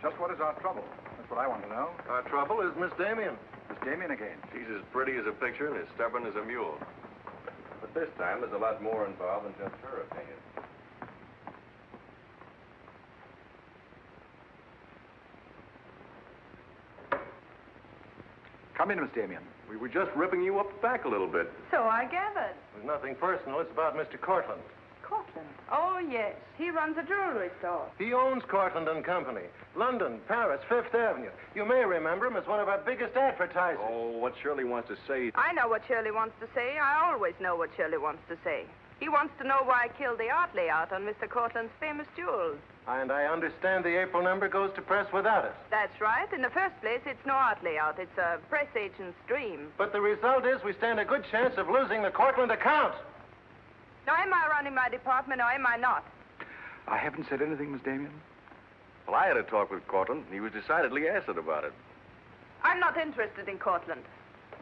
Just what is our trouble? That's what I want to know. Our trouble is Miss Damien. Miss Damien again. She's as pretty as a picture and as stubborn as a mule. But this time, there's a lot more involved than just her opinion. Come in, Miss Damien. We were just ripping you up the back a little bit. So I gathered. There's nothing personal. It's about Mr. Cortland. Cortland? Oh, yes. He runs a jewelry store. He owns Cortland and Company. London, Paris, Fifth Avenue. You may remember him as one of our biggest advertisers. Oh, what Shirley wants to say... I know what Shirley wants to say. I always know what Shirley wants to say. He wants to know why I killed the art layout on Mr. Cortland's famous jewels. And I understand the April number goes to press without it. That's right. In the first place, it's no art layout. It's a press agent's dream. But the result is we stand a good chance of losing the Cortland account. Now, am I running my department or am I not? I haven't said anything, Miss Damien. Well, I had a talk with Cortland, and he was decidedly acid about it. I'm not interested in Cortland.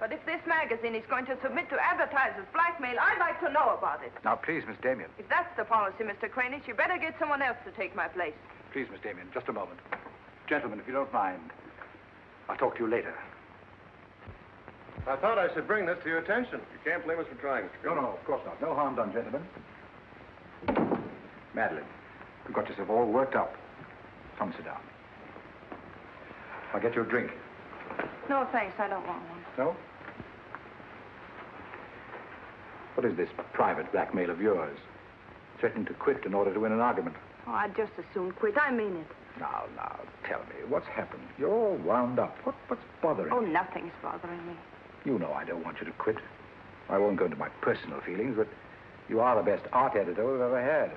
But if this magazine is going to submit to advertisers' blackmail, I'd like to know about it. Now, please, Miss Damien. If that's the policy, Mr. Kranich, you better get someone else to take my place. Please, Miss Damien, just a moment. Gentlemen, if you don't mind, I'll talk to you later. I thought I should bring this to your attention. You can't blame us for trying, Mr. No, of course not. No harm done, gentlemen. Madeleine, you've got yourself all worked up. Come, sit down. I'll get you a drink. No, thanks. I don't want one. No? What is this private blackmail of yours? Threatening to quit in order to win an argument. Oh, I'd just as soon quit. I mean it. Now, tell me, what's happened? You're all wound up. What's bothering Oh, you? nothing's bothering me. You know I don't want you to quit. I won't go into my personal feelings, but you are the best art editor we've ever had.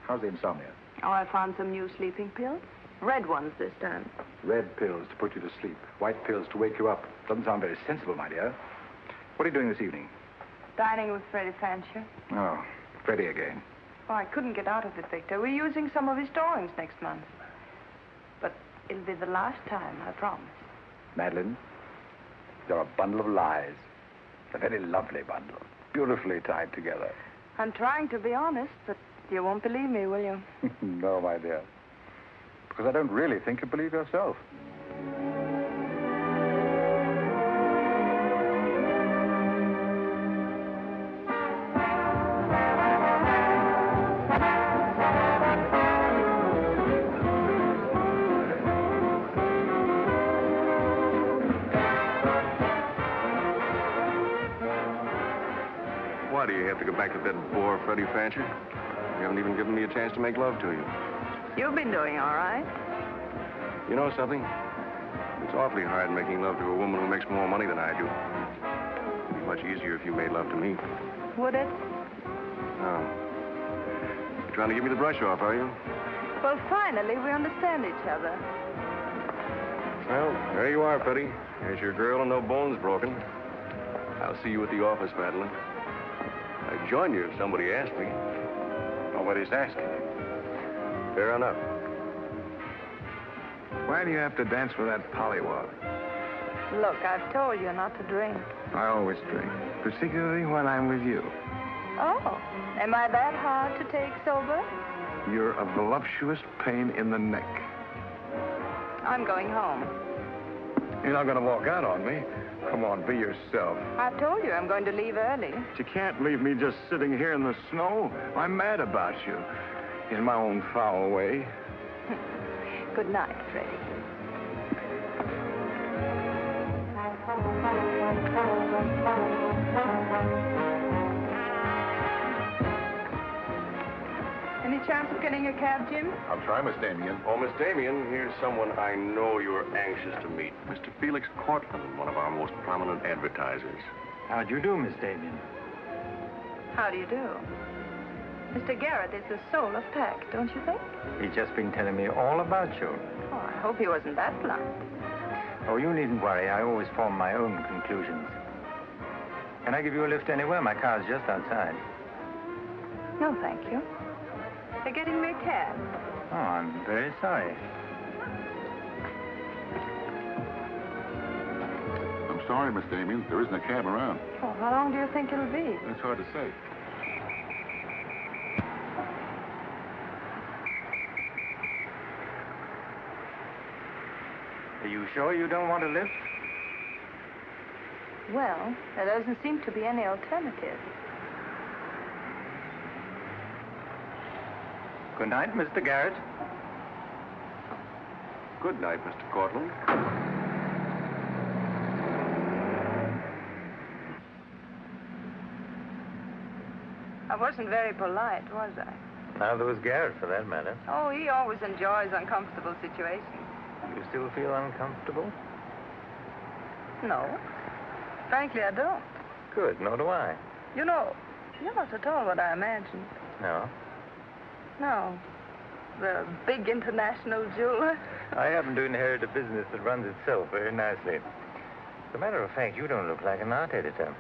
How's the insomnia? Oh, I found some new sleeping pills. Red ones this time. Red pills to put you to sleep. White pills to wake you up. Doesn't sound very sensible, my dear. What are you doing this evening? Dining with Freddie Fancher. Oh, Freddie again. Oh, I couldn't get out of it, Victor. We're using some of his drawings next month. But it'll be the last time, I promise. Madeleine, you're a bundle of lies. A very lovely bundle. Beautifully tied together. I'm trying to be honest, but you won't believe me, will you? No, my dear. Because I don't really think you believe yourself. Why do you have to go back to that bore, Freddie Fancher? You haven't even given me a chance to make love to you. You've been doing all right. You know something? It's awfully hard making love to a woman who makes more money than I do. It'd be much easier if you made love to me. Would it? Oh. You're trying to give me the brush off, are you? Well, finally, we understand each other. Well, there you are, Freddie. There's your girl and no bones broken. I'll see you at the office, Madeleine. I'd join you if somebody asked me. Nobody's asking. Fair enough. Why do you have to dance with that pollywog? Look, I've told you not to drink. I always drink, particularly when I'm with you. Oh, am I that hard to take sober? You're a voluptuous pain in the neck. I'm going home. You're not going to walk out on me. Come on, be yourself. I've told you I'm going to leave early. But you can't leave me just sitting here in the snow. I'm mad about you. In my own foul way. Good night, Freddie. Any chance of getting a cab, Jim? I'll try, Miss Damien. Oh, Miss Damien, here's someone I know you're anxious to meet. Mr. Felix Cortland, one of our most prominent advertisers. How'd you do, Miss Damien? How do you do? Mr. Garrett is the soul of tact, don't you think? He's just been telling me all about you. Oh, I hope he wasn't that blunt. Oh, you needn't worry. I always form my own conclusions. Can I give you a lift anywhere? My car's just outside. No, thank you. They're getting me a cab. Oh, I'm very sorry. I'm sorry, Miss Damien. There isn't a cab around. Oh, how long do you think it'll be? That's hard to say. Are you sure you don't want to lift? Well, there doesn't seem to be any alternative. Good night, Mr. Garrett. Good night, Mr. Cortland. I wasn't very polite, was I? Neither was Garrett, for that matter. Oh, he always enjoys uncomfortable situations. You still feel uncomfortable? No. Frankly, I don't. Good, nor do I. You know, you're not at all what I imagined. No? No. The big international jeweler. I happen to inherit a business that runs itself very nicely. As a matter of fact, you don't look like an art editor.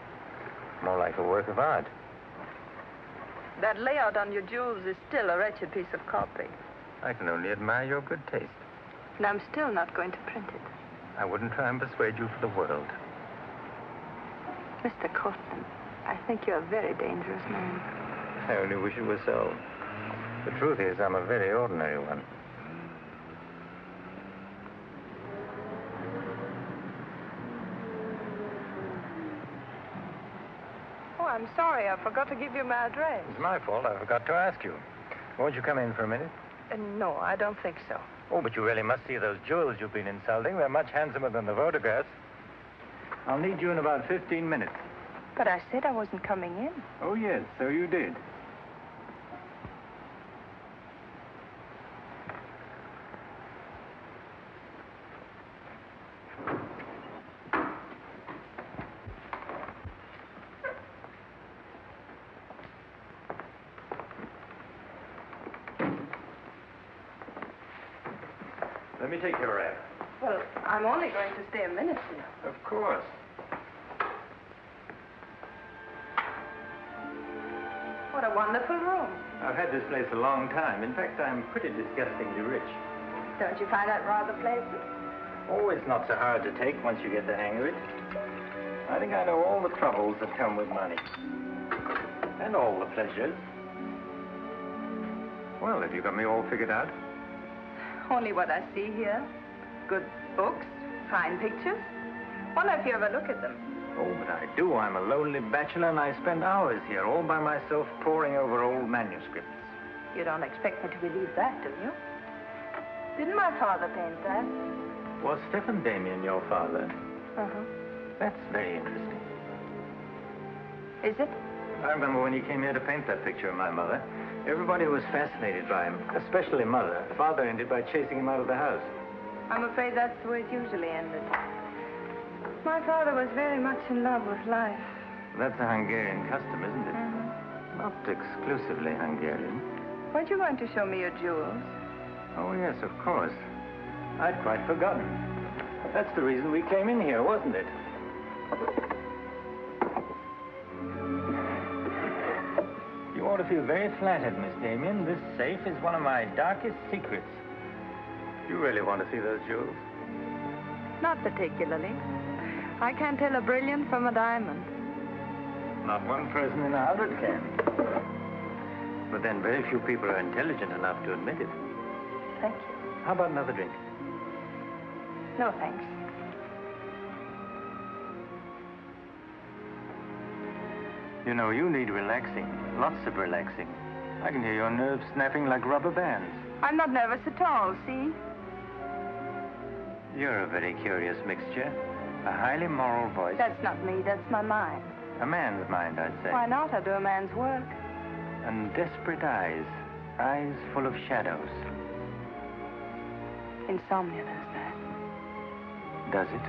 More like a work of art. That layout on your jewels is still a wretched piece of copy. I can only admire your good taste. And I'm still not going to print it. I wouldn't try and persuade you for the world. Mr. Cortland, I think you're a very dangerous man. I only wish it were so. The truth is, I'm a very ordinary one. Oh, I'm sorry. I forgot to give you my address. It's my fault. I forgot to ask you. Won't you come in for a minute? No, I don't think so. Oh, but you really must see those jewels you've been insulting. They're much handsomer than the photographs. I'll need you in about 15 minutes. But I said I wasn't coming in. Oh, yes, so you did. Let me take your wrap. Well, I'm only going to stay a minute here. Of course. What a wonderful room. I've had this place a long time. In fact, I'm pretty disgustingly rich. Don't you find that rather pleasant? Oh, it's not so hard to take once you get the hang of it. I think I know all the troubles that come with money. And all the pleasures. Well, have you got me all figured out? Only what I see here. Good books, fine pictures. Wonder if you ever look at them. Oh, but I do. I'm a lonely bachelor, and I spend hours here all by myself poring over old manuscripts. You don't expect me to believe that, do you? Didn't my father paint that? Was Stephen Damien your father? Uh-huh. That's very interesting. Is it? I remember when he came here to paint that picture of my mother. Everybody was fascinated by him, especially Mother. Father ended by chasing him out of the house. I'm afraid that's the way it usually ended. My father was very much in love with life. That's a Hungarian custom, isn't it? Mm-hmm. Not exclusively Hungarian. Weren't you going to show me your jewels? Oh, yes, of course. I'd quite forgotten. That's the reason we came in here, wasn't it? You ought to feel very flattered, Miss Damien. This safe is one of my darkest secrets. You really want to see those jewels? Not particularly. I can't tell a brilliant from a diamond. Not one person in 100 can. But then very few people are intelligent enough to admit it. Thank you. How about another drink? No, thanks. You know, you need relaxing. Lots of relaxing. I can hear your nerves snapping like rubber bands. I'm not nervous at all, see? You're a very curious mixture. A highly moral voice. That's not me, that's my mind. A man's mind, I'd say. Why not? I do a man's work. And desperate eyes. Eyes full of shadows. Insomnia does that. Does it?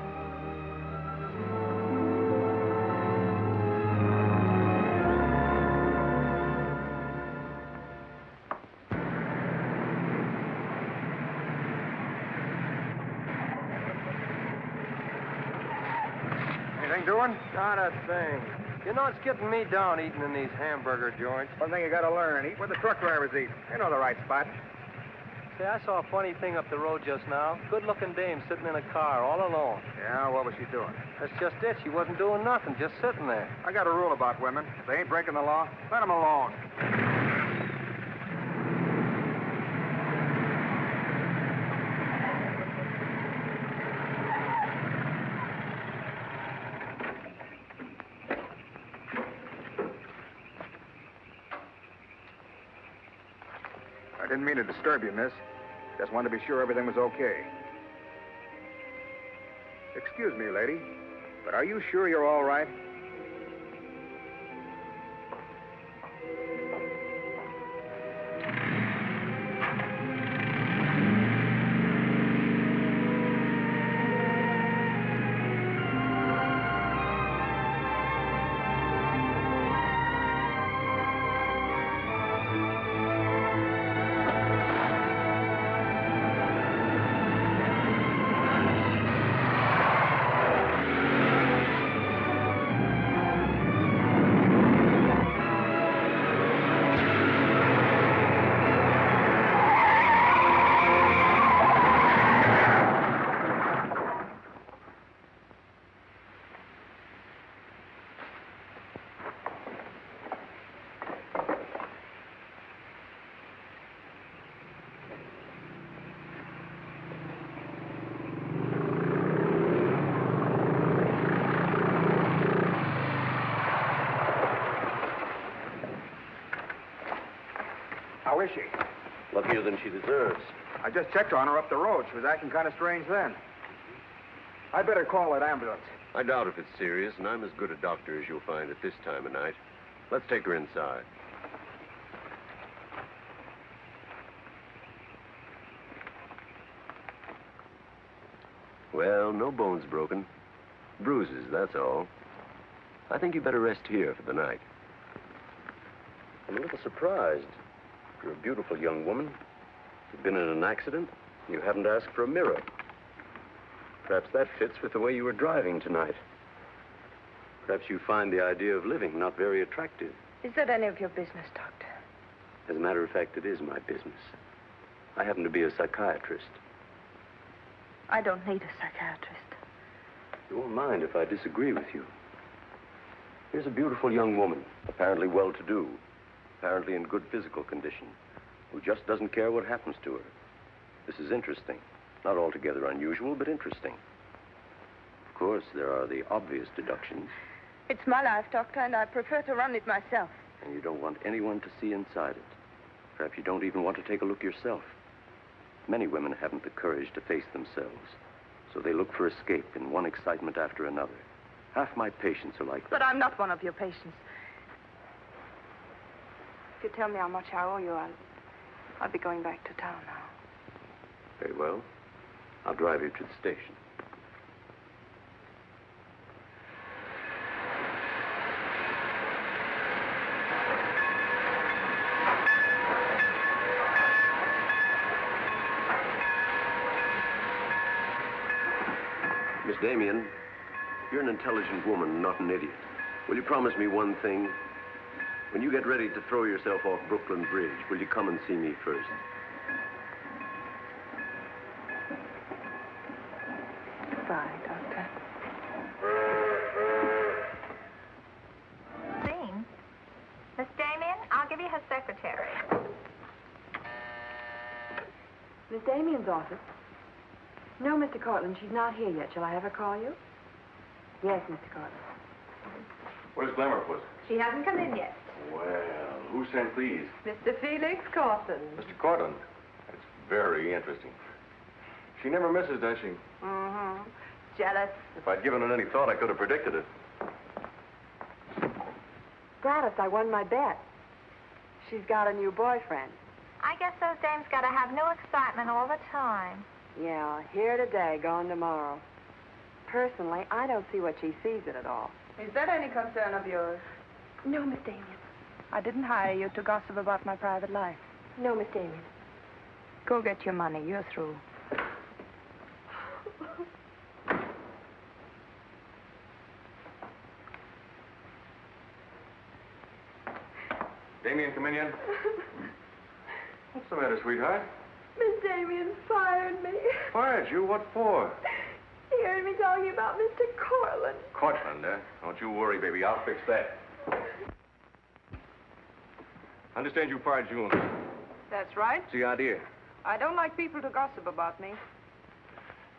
Anything doing? Not a thing. You know, it's getting me down eating in these hamburger joints. One thing you gotta learn, eat where the truck drivers eat. They know the right spot. Say, I saw a funny thing up the road just now. Good-looking dame sitting in a car all alone. Yeah, what was she doing? That's just it. She wasn't doing nothing, just sitting there. I got a rule about women. If they ain't breaking the law, let them alone. I didn't mean to disturb you, miss. Just wanted to be sure everything was okay. Excuse me, lady, but are you sure you're all right? How is she? Luckier than she deserves. I just checked on her up the road. She was acting kind of strange then. I'd better call that ambulance. I doubt if it's serious, and I'm as good a doctor as you'll find at this time of night. Let's take her inside. Well, no bones broken. Bruises, that's all. I think you better rest here for the night. I'm a little surprised. You're a beautiful young woman. You've been in an accident. You haven't asked for a mirror. Perhaps that fits with the way you were driving tonight. Perhaps you find the idea of living not very attractive. Is that any of your business, Doctor? As a matter of fact, it is my business. I happen to be a psychiatrist. I don't need a psychiatrist. You won't mind if I disagree with you. Here's a beautiful young woman, apparently well-to-do, apparently in good physical condition, who just doesn't care what happens to her. This is interesting. Not altogether unusual, but interesting. Of course, there are the obvious deductions. It's my life, Doctor, and I prefer to run it myself. And you don't want anyone to see inside it. Perhaps you don't even want to take a look yourself. Many women haven't the courage to face themselves, so they look for escape in one excitement after another. Half my patients are like that. But I'm not one of your patients. If you tell me how much I owe you, I'll be going back to town now. Very well. I'll drive you to the station. Miss Damien, you're an intelligent woman, not an idiot. Will you promise me one thing? When you get ready to throw yourself off Brooklyn Bridge, will you come and see me first? Goodbye, Doctor. Dean. Miss Damien, I'll give you her secretary. Miss Damien's office? No, Mr. Cortland, she's not here yet. Shall I have her call you? Yes, Mr. Cortland. Where's Glamour Puss? She hasn't come in yet. Well, who sent these? Mr. Felix Cortland. Mr. Cortland. That's very interesting. She never misses, does she? Mm-hmm. Jealous. If I'd given it any thought, I could have predicted it. Gladys, I won my bet. She's got a new boyfriend. I guess those dames gotta have new excitement all the time. Yeah, here today, gone tomorrow. Personally, I don't see what she sees in it all. Is that any concern of yours? No, Miss Damien. I didn't hire you to gossip about my private life. No, Miss Damien. Go get your money. You're through. Damien, come in yet? What's the matter, sweetheart? Miss Damien fired me. Fired you? What for? He heard me talking about Mr. Cortland. Cortland, eh? Don't you worry, baby. I'll fix that. Understand you fired June. That's right. What's the idea? I don't like people to gossip about me.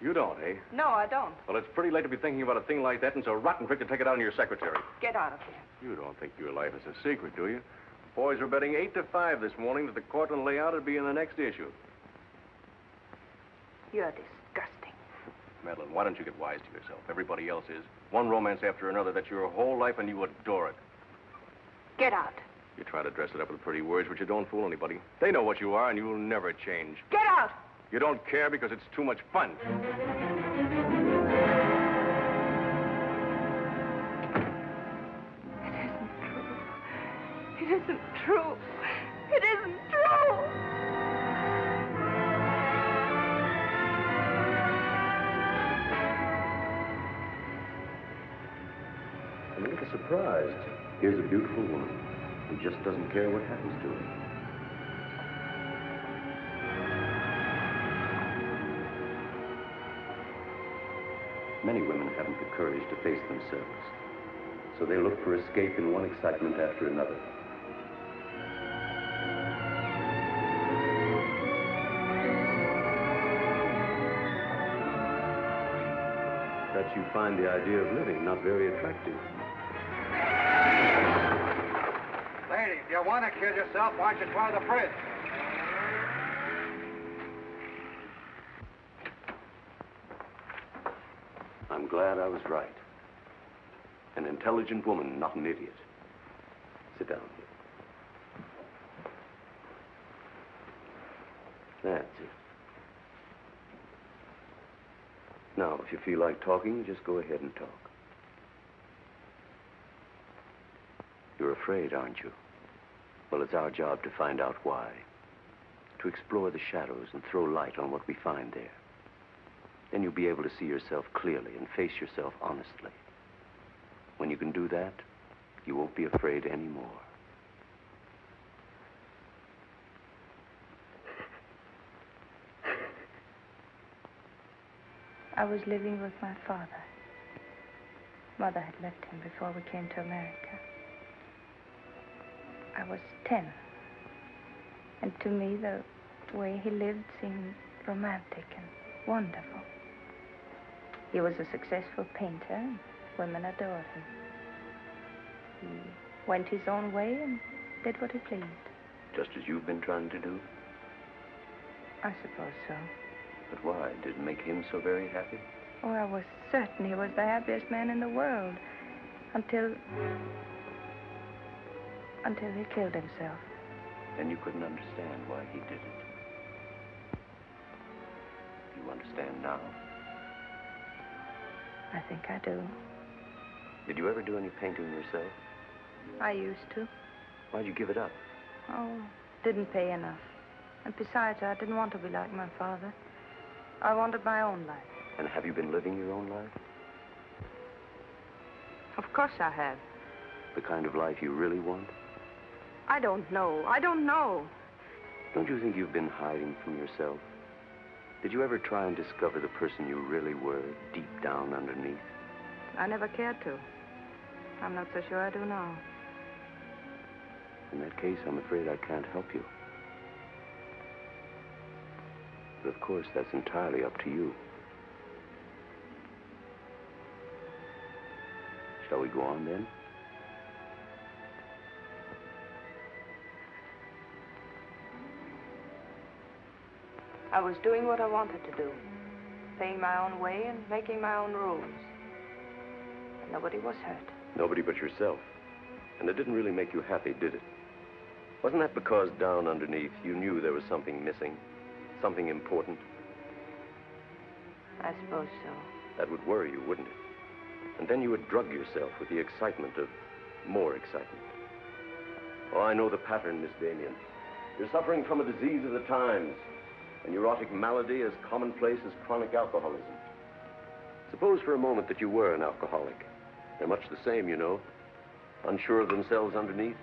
You don't, eh? No, I don't. Well, it's pretty late to be thinking about a thing like that, and so rotten quick to take it out on your secretary. Get out of here. You don't think your life is a secret, do you? Boys were betting 8-5 this morning that the Cortland layout would be in the next issue. You're disgusting. Madeleine, why don't you get wise to yourself? Everybody else is. One romance after another. That's your whole life, and you adore it. Get out. You try to dress it up with pretty words, but you don't fool anybody. They know what you are, and you'll never change. Get out! You don't care because it's too much fun. It isn't true. It isn't true. I'm a little surprised. Here's a beautiful woman who just doesn't care what happens to her. Many women haven't the courage to face themselves, so they look for escape in one excitement after another. Perhaps you find the idea of living not very attractive. Lady, if you want to kill yourself, why don't you try the fridge? I'm glad I was right. An intelligent woman, not an idiot. Sit down. That's it. Now, if you feel like talking, just go ahead and talk. You're afraid, aren't you? Well, it's our job to find out why. To explore the shadows and throw light on what we find there. Then you'll be able to see yourself clearly and face yourself honestly. When you can do that, you won't be afraid anymore. I was living with my father. Mother had left him before we came to America. I was 10. And to me, the way he lived seemed romantic and wonderful. He was a successful painter, and women adored him. He went his own way and did what he pleased. Just as you've been trying to do? I suppose so. But why? Did it make him so very happy? Oh, I was certain he was the happiest man in the world. Until he killed himself. Then you couldn't understand why he did it. You understand now? I think I do. Did you ever do any painting yourself? I used to. Why'd you give it up? Oh, didn't pay enough. And besides, I didn't want to be like my father. I wanted my own life. And have you been living your own life? Of course I have. The kind of life you really want? I don't know. I don't know. Don't you think you've been hiding from yourself? Did you ever try and discover the person you really were, deep down underneath? I never cared to. I'm not so sure I do now. In that case, I'm afraid I can't help you. But of course, that's entirely up to you. Shall we go on then? I was doing what I wanted to do. Paying my own way and making my own rules. And nobody was hurt. Nobody but yourself. And it didn't really make you happy, did it? Wasn't that because down underneath you knew there was something missing? Something important? I suppose so. That would worry you, wouldn't it? And then you would drug yourself with the excitement of more excitement. Oh, I know the pattern, Miss Damien. You're suffering from a disease of the times. A neurotic malady as commonplace as chronic alcoholism. Suppose for a moment that you were an alcoholic. They're much the same, you know. Unsure of themselves underneath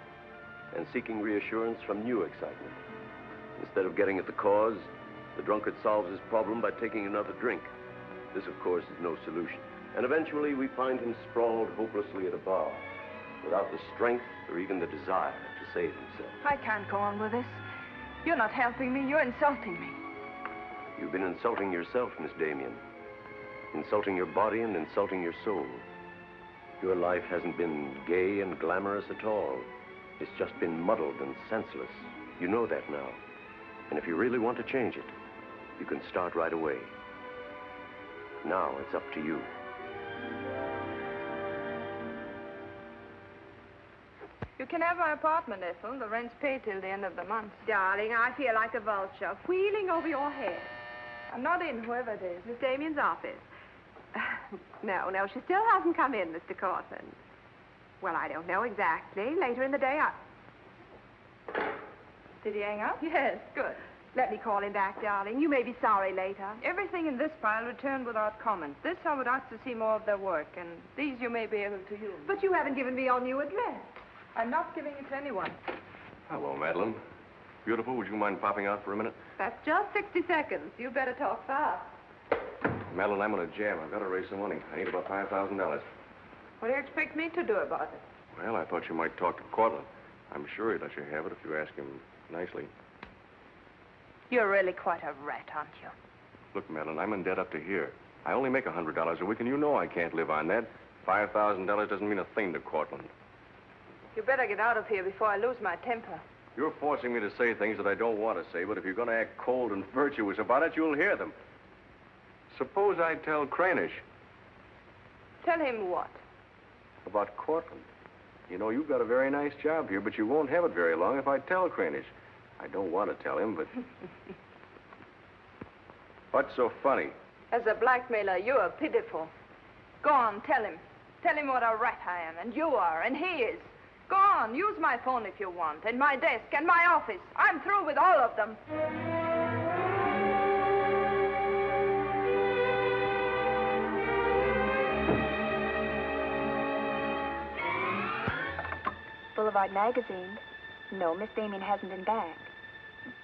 and seeking reassurance from new excitement. Instead of getting at the cause, the drunkard solves his problem by taking another drink. This, of course, is no solution. And eventually we find him sprawled hopelessly at a bar, without the strength or even the desire to save himself. I can't go on with this. You're not helping me. You're insulting me. You've been insulting yourself, Miss Damien. Insulting your body and insulting your soul. Your life hasn't been gay and glamorous at all. It's just been muddled and senseless. You know that now. And if you really want to change it, you can start right away. Now it's up to you. You can have my apartment, Ethel. The rent's paid till the end of the month. Darling, I feel like a vulture wheeling over your head. I'm not in, whoever it is. Miss Damien's office. No, she still hasn't come in, Mr. Cortland. Well, I don't know exactly. Later in the day, Did he hang up? Yes. Good. Let me call him back, darling. You may be sorry later. Everything in this pile returned without comment. This I would ask to see more of their work, and these you may be able to use. But you haven't given me your new address. I'm not giving it to anyone. Hello, Madeleine. Beautiful, would you mind popping out for a minute? That's just 60 seconds. You better talk fast. Madeline, I'm on a jam. I've got to raise some money. I need about $5,000. What do you expect me to do about it? Well, I thought you might talk to Cortland. I'm sure he'd let you have it if you ask him nicely. You're really quite a rat, aren't you? Look, Madeline, I'm in debt up to here. I only make $100 a week, and you know I can't live on that. $5,000 doesn't mean a thing to Cortland. You better get out of here before I lose my temper. You're forcing me to say things that I don't want to say, but if you're going to act cold and virtuous about it, you'll hear them. Suppose I tell Cranish. Tell him what? About Cortland. You know, you've got a very nice job here, but you won't have it very long if I tell Cranish. I don't want to tell him, but... What's so funny? As a blackmailer, you are pitiful. Go on, tell him. Tell him what a rat I am, and you are, and he is. Go on, use my phone if you want, and my desk, and my office. I'm through with all of them. Boulevard Magazine. No, Miss Damien hasn't been back.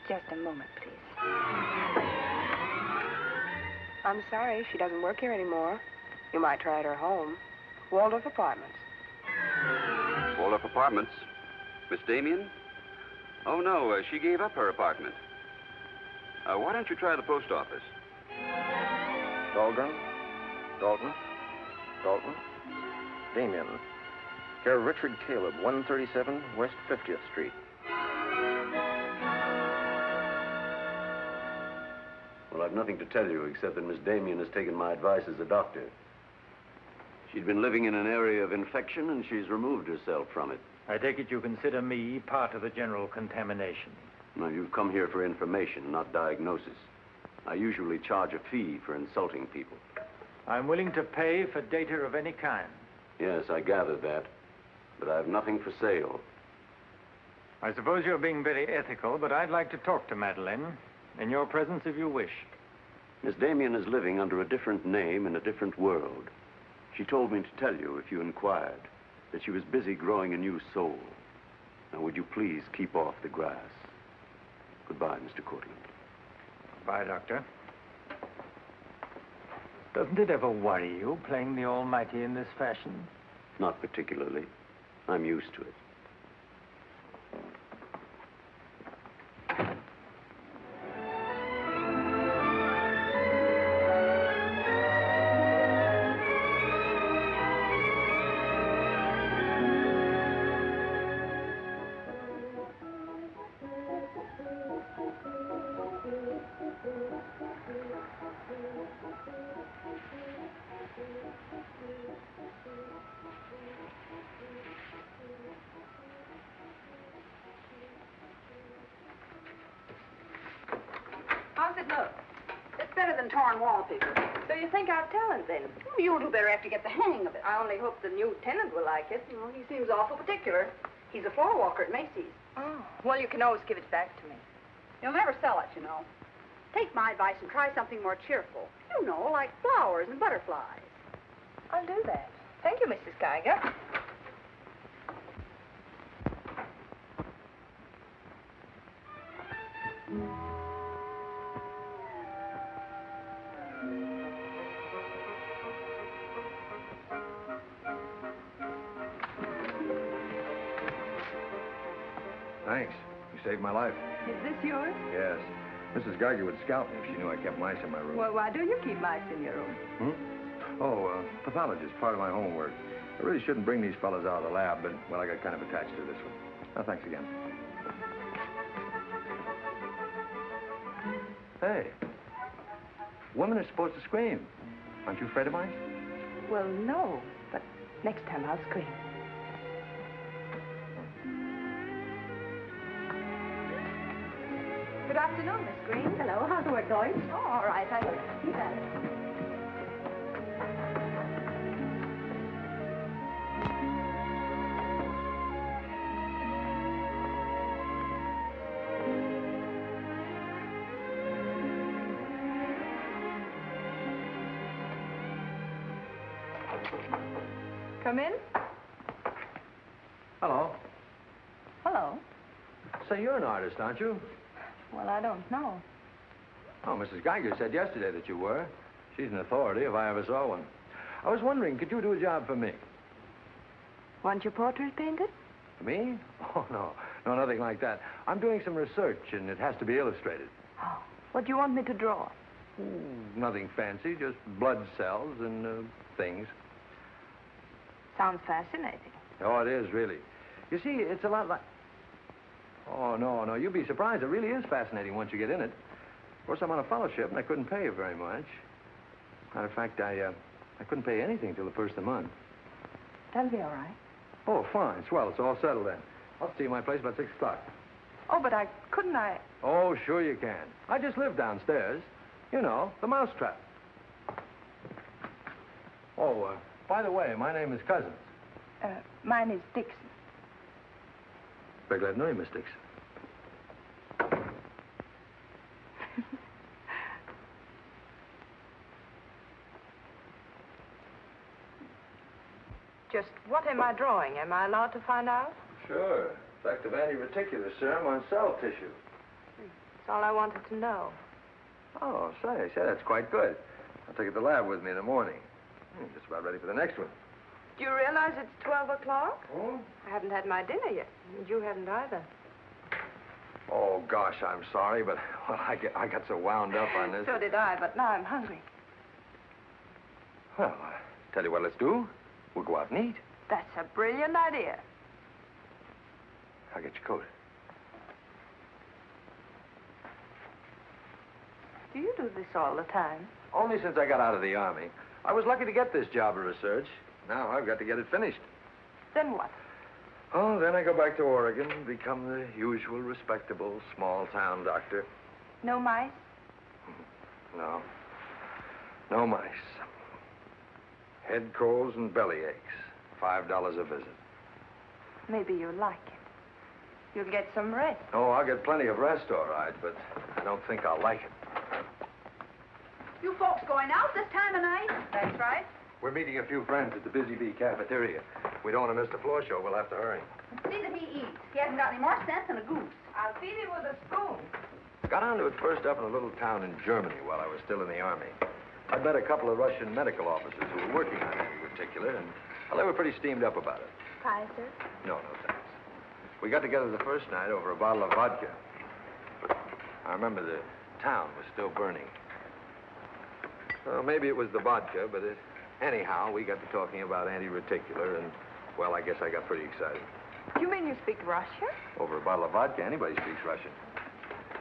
Just a moment, please. I'm sorry, she doesn't work here anymore. You might try at her home. Waldorf Apartments. Waldorf Apartments? Miss Damien? Oh, no, she gave up her apartment. Why don't you try the post office? Dahlgren? Dalton? Damien. Care of Richard Caleb, 137 West 50th Street. Well, I've nothing to tell you except that Miss Damien has taken my advice as a doctor. She'd been living in an area of infection, and she's removed herself from it. I take it you consider me part of the general contamination. Now, you've come here for information, not diagnosis. I usually charge a fee for insulting people. I'm willing to pay for data of any kind. Yes, I gathered that. But I have nothing for sale. I suppose you're being very ethical, but I'd like to talk to Madeleine. In your presence, if you wish. Miss Damien is living under a different name in a different world. She told me to tell you, if you inquired, that she was busy growing a new soul. Now, would you please keep off the grass? Goodbye, Mr. Cortland. Bye, Doctor. Doesn't it ever worry you, playing the Almighty in this fashion? Not particularly. I'm used to it. How's it look? It's better than torn wallpaper. So you think I've talent, then? You'll do better after you get the hang of it. I only hope the new tenant will like it. Well, he seems awful particular. He's a floor walker at Macy's. Oh, well, you can always give it back to me. You'll never sell it, you know. Take my advice and try something more cheerful. You know, like flowers and butterflies. I'll do that. Thank you, Mrs. Geiger. Thanks. You saved my life. Is this yours? Yes. Mrs. Geiger would scalp me if she knew I kept mice in my room. Well, why do you keep mice in your room? Pathology is part of my homework. I really shouldn't bring these fellas out of the lab, but, well, I got kind of attached to this one. Oh, thanks again. Hey, women are supposed to scream. Aren't you afraid of mine? Well, no, but next time I'll scream. Good afternoon, Miss Green. Hello, how's the work going? Oh, all right. You got it. Come in. Hello. Hello. Say, you're an artist, aren't you? Well, I don't know. Oh, Mrs. Geiger said yesterday that you were. She's an authority if I ever saw one. I was wondering, could you do a job for me? Want your portrait painted? Me? Oh, no. No, nothing like that. I'm doing some research, and it has to be illustrated. Oh, what do you want me to draw? Nothing fancy, just blood cells and things. Sounds fascinating. Oh, it is, really. You see, it's a lot like... Oh, no, you'd be surprised. It really is fascinating once you get in it. Of course, I'm on a fellowship, and I couldn't pay you very much. Matter of fact, I couldn't pay anything till the first of the month. That'll be all right. Oh, fine. Swell. It's all settled then. I'll see you at my place about 6 o'clock. Oh, but couldn't I... Oh, sure you can. I just live downstairs. You know, the mousetrap. Oh, by the way, my name is Cousins. Mine is Dixon. Very glad to know you, Miss Dixon. Just what am I drawing? Am I allowed to find out? Sure. Effect of anti-reticular serum on cell tissue. That's all I wanted to know. Oh, say, that's quite good. I'll take it to the lab with me in the morning. Just about ready for the next one. Do you realize it's 12 o'clock? Oh? I haven't had my dinner yet. And you haven't either. Oh, gosh, I'm sorry, but well, I got so wound up on this. So did I, but now I'm hungry. Well, tell you what let's do. We'll go out and eat. That's a brilliant idea. I'll get your coat. Do you do this all the time? Only since I got out of the Army. I was lucky to get this job of research. Now I've got to get it finished. Then what? Oh, then I go back to Oregon and become the usual respectable small-town doctor. No mice? No. No mice. Head colds and belly aches. $5 a visit. Maybe you'll like it. You'll get some rest. Oh, I'll get plenty of rest, all right, but I don't think I'll like it. You folks going out this time of night? That's right. We're meeting a few friends at the Busy Bee cafeteria. We don't want to miss the floor show. We'll have to hurry. See that he eats. He hasn't got any more sense than a goose. I'll feed him with a spoon. Got onto it first up in a little town in Germany while I was still in the Army. I met a couple of Russian medical officers who were working on anti-reticular, and well, they were pretty steamed up about it. Pie, sir? No, thanks. We got together the first night over a bottle of vodka. I remember the town was still burning. Well, maybe it was the vodka, but anyhow, we got to talking about anti-reticular, and, well, I guess I got pretty excited. You mean you speak Russian? Over a bottle of vodka, anybody speaks Russian.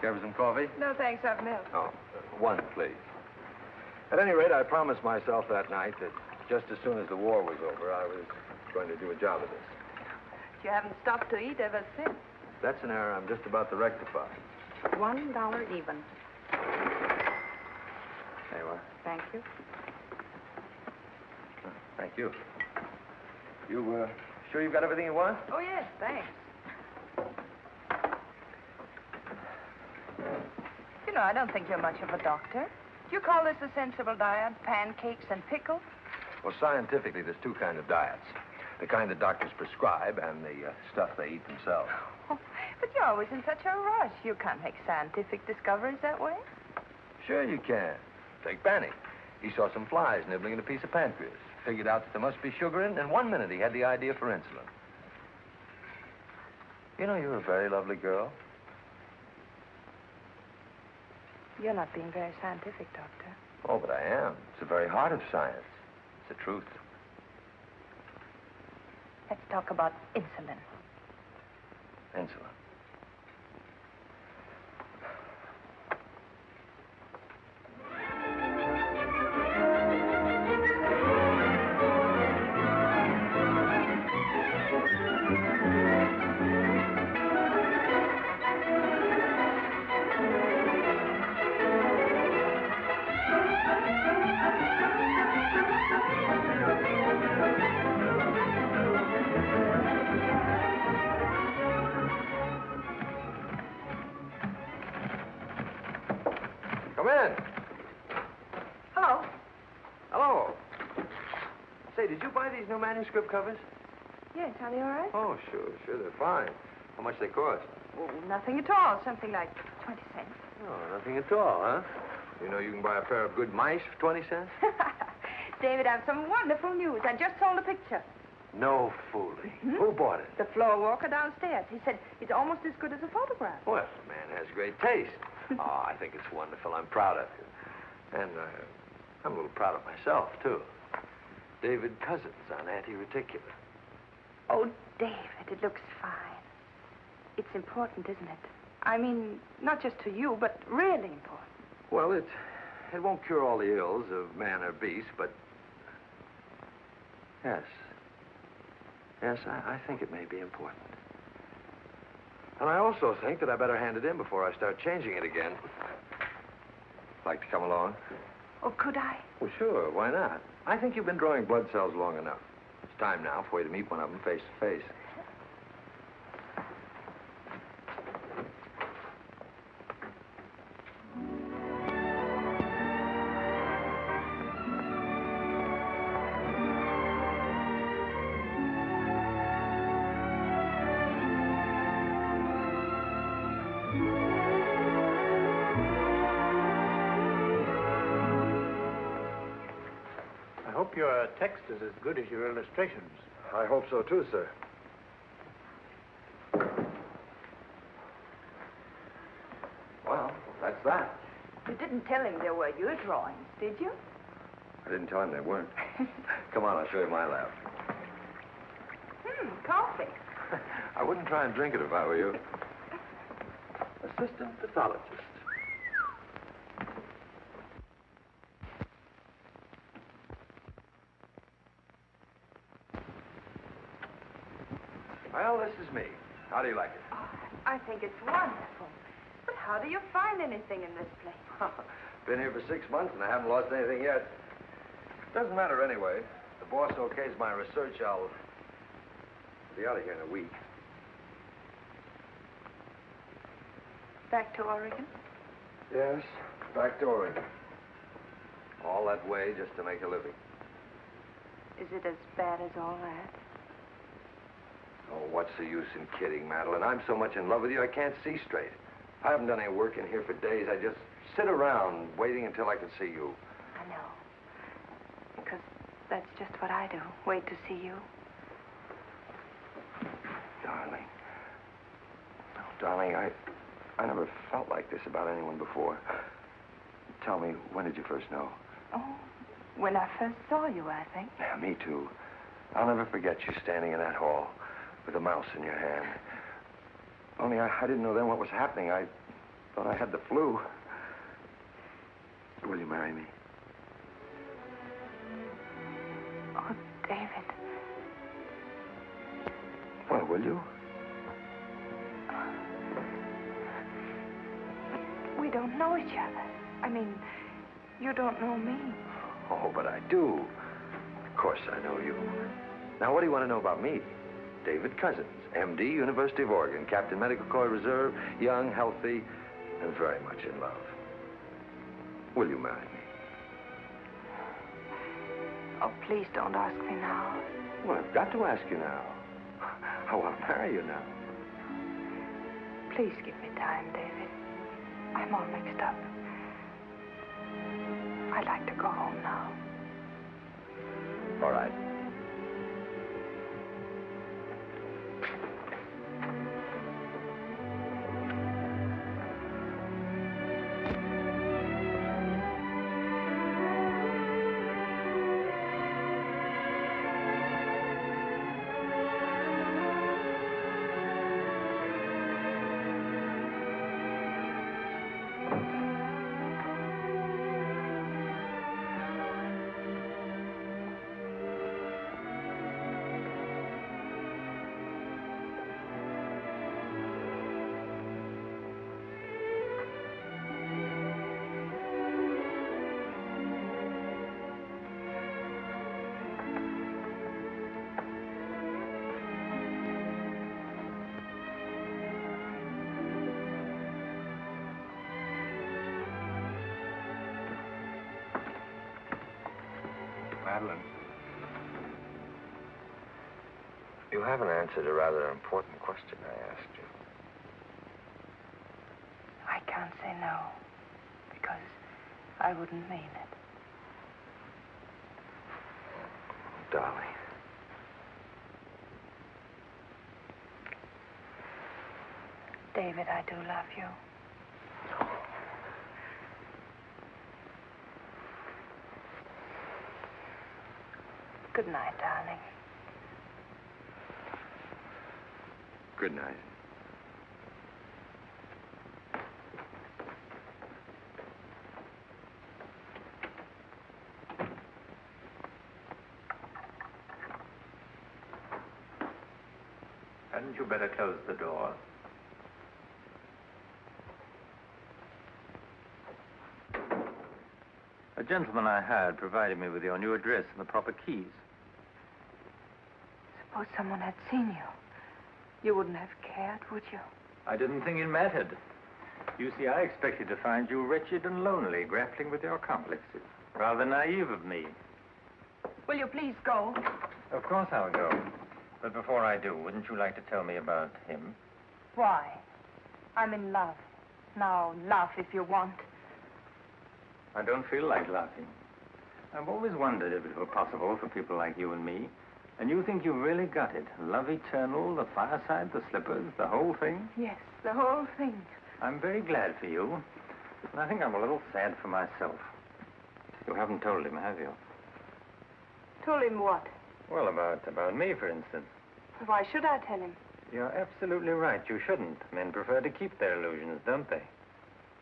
Care for some coffee? No, thanks. I've milk. Oh, one, please. At any rate, I promised myself that night that just as soon as the war was over, I was going to do a job of this. You haven't stopped to eat ever since. That's an error I'm just about to rectify. $1 even. There you are. Thank you. Thank you. You, sure you've got everything you want? Oh, yes, thanks. You know, I don't think you're much of a doctor. Do you call this a sensible diet? Pancakes and pickles? Well, scientifically, there's two kinds of diets. The kind that doctors prescribe and the stuff they eat themselves. Oh, but you're always in such a rush. You can't make scientific discoveries that way. Sure you can. Take Benny. He saw some flies nibbling at a piece of pancreas. Figured out that there must be sugar in it. In 1 minute, he had the idea for insulin. You know, you're a very lovely girl. You're not being very scientific, Doctor. Oh, but I am. It's the very heart of science. It's the truth. Let's talk about insulin. Insulin. Come in. Hello. Hello. Say, did you buy these new manuscript covers? Yes, are they all right? Oh, sure, they're fine. How much they cost? Oh, nothing at all. Something like 20 cents. Oh, nothing at all, huh? You know you can buy a pair of good mice for 20 cents? David, I have some wonderful news. I just sold a picture. No fooling. Who bought it? The floor walker downstairs. He said it's almost as good as a photograph. Well, the man has great taste. Oh, I think it's wonderful. I'm proud of you. And I'm a little proud of myself, too. David Cousins on anti-reticular. Oh, David, it looks fine. It's important, isn't it? I mean, not just to you, but really important. Well, it won't cure all the ills of man or beast, but... Yes. Yes, I think it may be important. And I also think that I better hand it in before I start changing it again. Like to come along? Oh, could I? Well, sure. Why not? I think you've been drawing blood cells long enough. It's time now for you to meet one of them face to face. I hope your text is as good as your illustrations. I hope so, too, sir. Well, that's that. You didn't tell him they were your drawings, did you? I didn't tell him they weren't. Come on, I'll show you my lab. Coffee. I wouldn't try and drink it if I were you. Assistant pathologist. Well, this is me. How do you like it? Oh, I think it's wonderful. But how do you find anything in this place? Been here for 6 months and I haven't lost anything yet. Doesn't matter anyway. The boss okays my research, I'll be out of here in a week. Back to Oregon? Yes, back to Oregon. All that way just to make a living. Is it as bad as all that? Oh, what's the use in kidding, Madeleine? I'm so much in love with you, I can't see straight. I haven't done any work in here for days. I just sit around waiting until I can see you. I know. Because that's just what I do. Wait to see you. Darling. Oh, darling, I never felt like this about anyone before. Tell me, when did you first know? Oh, when I first saw you, I think. Yeah, me too. I'll never forget you standing in that hall with a mouse in your hand. Only I didn't know then what was happening. I thought I had the flu. Will you marry me? Oh, David. Well, will you? We don't know each other. I mean, you don't know me. Oh, but I do. Of course I know you. Now, what do you want to know about me? David Cousins, M.D., University of Oregon, Captain Medical Corps Reserve, young, healthy, and very much in love. Will you marry me? Oh, please don't ask me now. Well, I've got to ask you now. I want to marry you now. Please give me time, David. I'm all mixed up. I'd like to go home now. All right. Madeleine. You haven't answered a rather important question I asked you. I can't say no, because I wouldn't mean it. Darling. David, I do love you. Good night, darling. Good night. Hadn't you better close the door? A gentleman I hired provided me with your new address and the proper keys. Suppose someone had seen you. You wouldn't have cared, would you? I didn't think it mattered. You see, I expected to find you wretched and lonely, grappling with your complexes. Rather naive of me. Will you please go? Of course I'll go. But before I do, wouldn't you like to tell me about him? Why? I'm in love. Now, laugh if you want. I don't feel like laughing. I've always wondered if it were possible for people like you and me. And you think you really got it? Love eternal, the fireside, the slippers, the whole thing? Yes, the whole thing. I'm very glad for you. And I think I'm a little sad for myself. You haven't told him, have you? Told him what? Well, about me, for instance. Why should I tell him? You're absolutely right. You shouldn't. Men prefer to keep their illusions, don't they?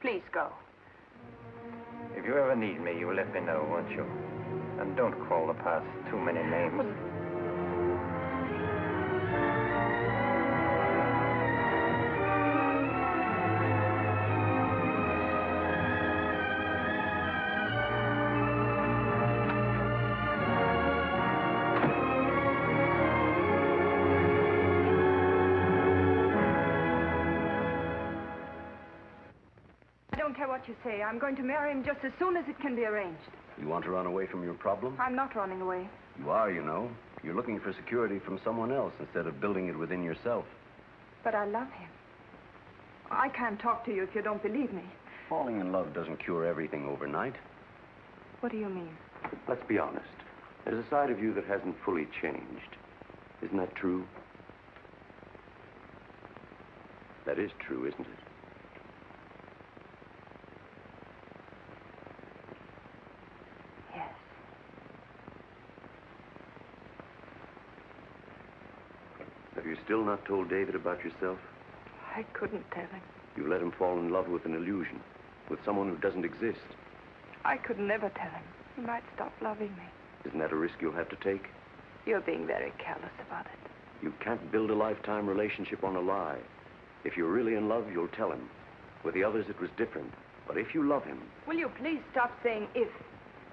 Please go. If you ever need me, you let me know, won't you? And don't call the past too many names. You say. I'm going to marry him just as soon as it can be arranged. You want to run away from your problem? I'm not running away. You are, you know. You're looking for security from someone else instead of building it within yourself. But I love him. I can't talk to you if you don't believe me. Falling in love doesn't cure everything overnight. What do you mean? Let's be honest. There's a side of you that hasn't fully changed. Isn't that true? That is true, isn't it? Yes. Have you still not told David about yourself? I couldn't tell him. You let him fall in love with an illusion, with someone who doesn't exist. I could never tell him. He might stop loving me. Isn't that a risk you'll have to take? You're being very careless about it. You can't build a lifetime relationship on a lie. If you're really in love, you'll tell him. With the others, it was different. But if you love him... Will you please stop saying if?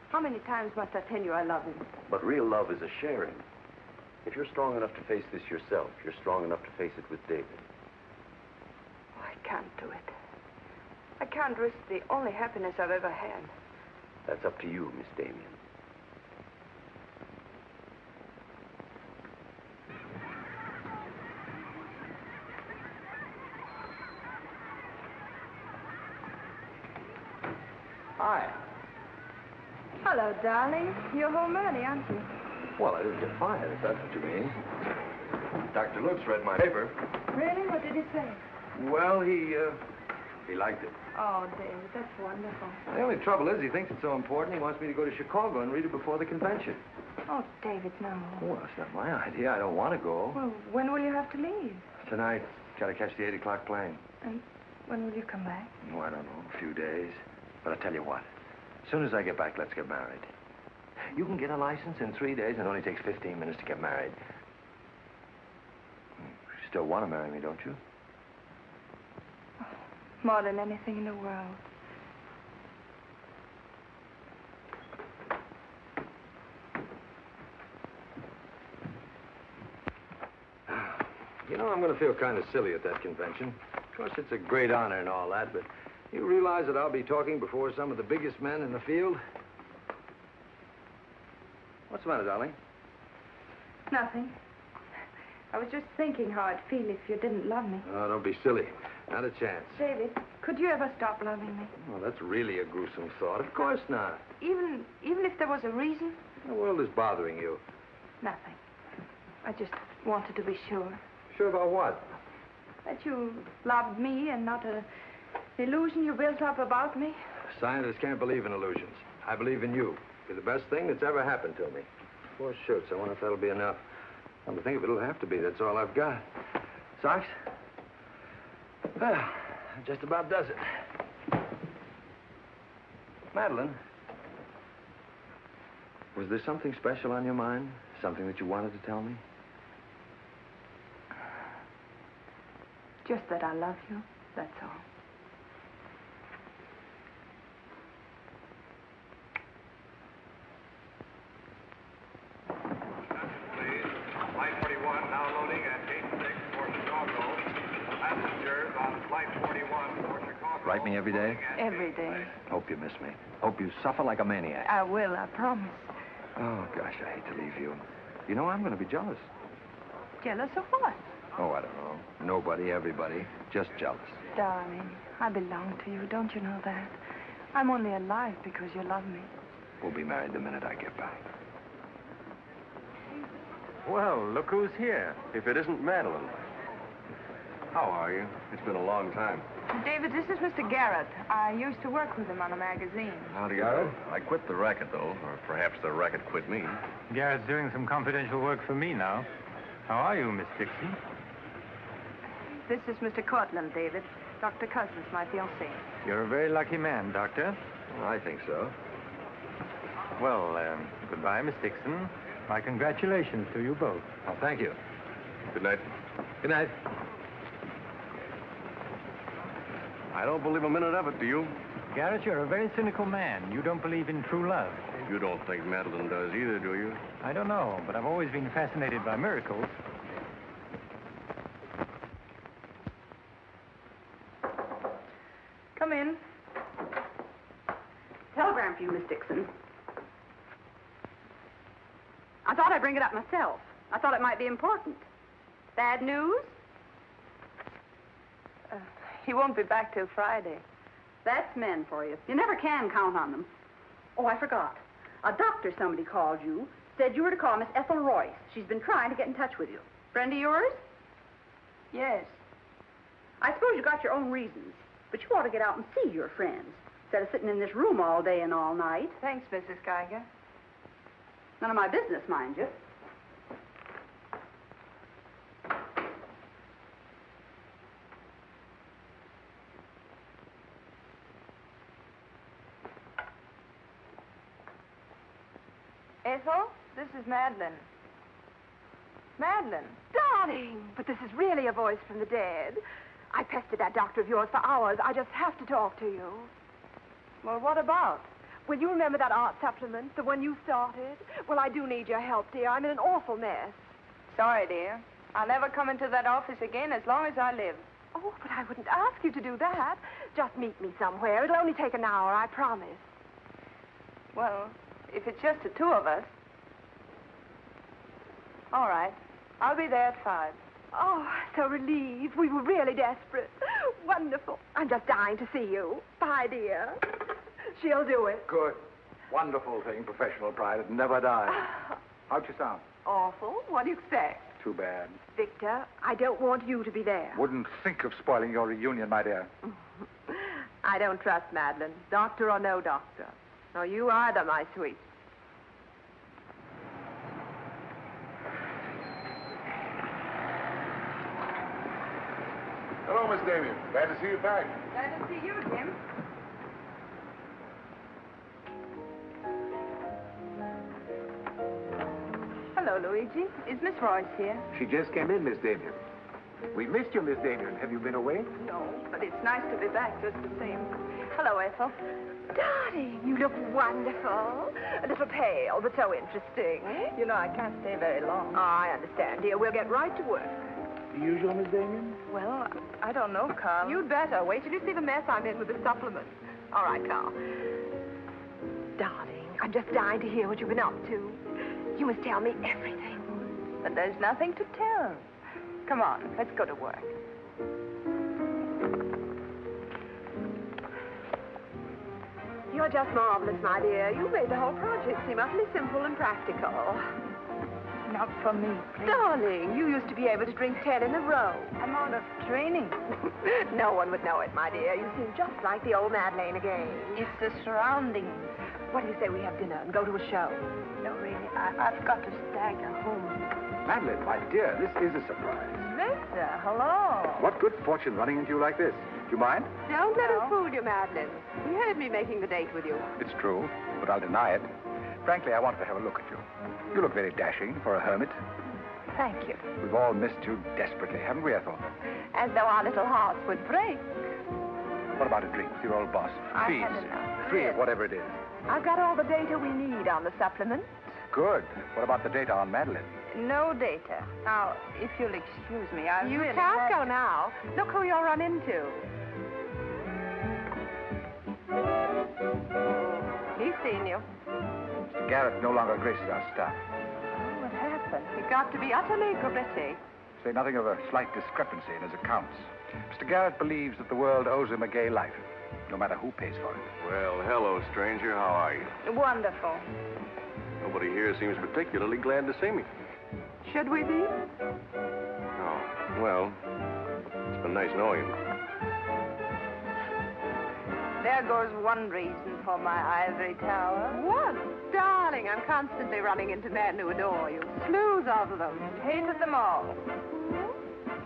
How many times must I tell you I love him? But real love is a sharing. If you're strong enough to face this yourself, you're strong enough to face it with David. I can't do it. I can't risk the only happiness I've ever had. That's up to you, Miss Damien. Hi. Hello, darling. You're home early, aren't you? Well, I didn't get fired, if that's what you mean. Dr. Lutz read my paper. Really? What did he say? Well, he liked it. Oh, David, that's wonderful. The only trouble is he thinks it's so important he wants me to go to Chicago and read it before the convention. Oh, David, no. Well, that's not my idea. I don't want to go. Well, when will you have to leave? Tonight. Got to catch the 8 o'clock plane. And when will you come back? Oh, I don't know. A few days. But I tell you what. As soon as I get back, let's get married. You can get a license in 3 days, and it only takes 15 minutes to get married. You still want to marry me, don't you? Oh, more than anything in the world. You know, I'm going to feel kind of silly at that convention. Of course, it's a great honor and all that, but you realize that I'll be talking before some of the biggest men in the field? What's the matter, darling? Nothing. I was just thinking how I'd feel if you didn't love me. Oh, don't be silly. Not a chance. David, could you ever stop loving me? Oh, that's really a gruesome thought. Of course not. Even if there was a reason? The world is bothering you. Nothing. I just wanted to be sure. Sure about what? That you loved me and not an illusion you built up about me. Scientists can't believe in illusions. I believe in you. You're the best thing that's ever happened to me. 4 shirts. I wonder if that'll be enough. Come to think of it, it'll have to be. That's all I've got. Socks? Well, that just about does it. Madeleine, was there something special on your mind? Something that you wanted to tell me? Just that I love you, that's all. Flight 41 now loading at gate 6 for Chicago. Passengers on Flight 41 for Chicago. Write me every day? Every day. Hope you miss me. Hope you suffer like a maniac. I will, I promise. Oh, gosh, I hate to leave you. You know, I'm going to be jealous. Jealous of what? Oh, I don't know. Nobody, everybody. Just jealous. Darling, I belong to you. Don't you know that? I'm only alive because you love me. We'll be married the minute I get back. Well, look who's here. If it isn't Madeleine. How are you? It's been a long time. David, this is Mr. Garrett. I used to work with him on a magazine. How do you know? I quit the racket, though. Or perhaps the racket quit me. Garrett's doing some confidential work for me now. How are you, Miss Dixon? This is Mr. Cortland, David. Dr. Cousins, my fiancé. You're a very lucky man, Doctor. I think so. Well, goodbye, Miss Dixon. My congratulations to you both. Oh, thank you. Good night. Good night. I don't believe a minute of it, do you? Garrett, you're a very cynical man. You don't believe in true love. You don't think Madeleine does either, do you? I don't know, but I've always been fascinated by miracles. Come in. Telegram for you, Miss Dixon. I thought I'd bring it up myself. I thought it might be important. Bad news? He won't be back till Friday. That's men for you. You never can count on them. Oh, I forgot. A doctor somebody called you, said you were to call Miss Ethel Royce. She's been trying to get in touch with you. Friend of yours? Yes. I suppose you got your own reasons, but you ought to get out and see your friends, instead of sitting in this room all day and all night. Thanks, Mrs. Geiger. None of my business, mind you. Ethel, this is Madeleine. Madeleine. Darling, but this is really a voice from the dead. I pestered that doctor of yours for hours. I just have to talk to you. Well, what about? Will you remember that art supplement, the one you started? Well, I do need your help, dear. I'm in an awful mess. Sorry, dear. I'll never come into that office again as long as I live. Oh, but I wouldn't ask you to do that. Just meet me somewhere. It'll only take an hour, I promise. Well, if it's just the two of us. All right. I'll be there at 5. Oh, so relieved. We were really desperate. Wonderful. I'm just dying to see you. Bye, dear. She'll do it. Good. Wonderful thing, professional pride. It never dies. How'd you sound? Awful. What do you expect? Too bad. Victor, I don't want you to be there. Wouldn't think of spoiling your reunion, my dear. I don't trust Madeleine, doctor or no doctor. No, you either, my sweet. Hello, Miss Damien. Glad to see you back. Glad to see you, Jim. Hello, Luigi. Is Miss Royce here? She just came in, Miss Damien. We missed you, Miss Damien. Have you been away? No, but it's nice to be back just the same. Hello, Ethel. Darling, you look wonderful. A little pale, but so interesting. You know, I can't stay very long. Oh, I understand, dear. We'll get right to work. The usual, Miss Damien? Well, I don't know, Carl. You'd better. Wait till you see the mess I'm in with the supplement. All right, Carl. Darling, I'm just dying to hear what you've been up to. You must tell me everything. But there's nothing to tell. Come on, let's go to work. You're just marvelous, my dear. You made the whole project seem utterly simple and practical. Not for me, please. Darling, you used to be able to drink 10 in a row. I'm out of training. No one would know it, my dear. You seem just like the old Madeleine again. It's the surroundings. What do you say we have dinner and go to a show? No, really, I've got to stagger home. Madeleine, my dear, this is a surprise. Victor, hello. What good fortune running into you like this? Do you mind? Don't let us fool you, Madeleine. You heard me making the date with you. It's true, but I'll deny it. Frankly, I wanted to have a look at you. You look very dashing for a hermit. Thank you. We've all missed you desperately, haven't we, Ethel? As though our little hearts would break. What about a drink with your old boss? I Please. had enough. 3 of whatever it is. I've got all the data we need on the supplement. Good. What about the data on Madeleine? No data. Now, if you'll excuse me, I You really can't go now. Look who you'll run into. He's seen you. Mr. Garrett no longer graces our staff. What happened? He got to be utterly gritty. Say nothing of a slight discrepancy in his accounts. Mr. Garrett believes that the world owes him a gay life, no matter who pays for it. Well, hello, stranger. How are you? Wonderful. Nobody here seems particularly glad to see me. Should we be? Oh, well, it's been nice knowing you. There goes one reason for my ivory tower. One? Darling, I'm constantly running into men who adore you. Slews of them. Hated them all.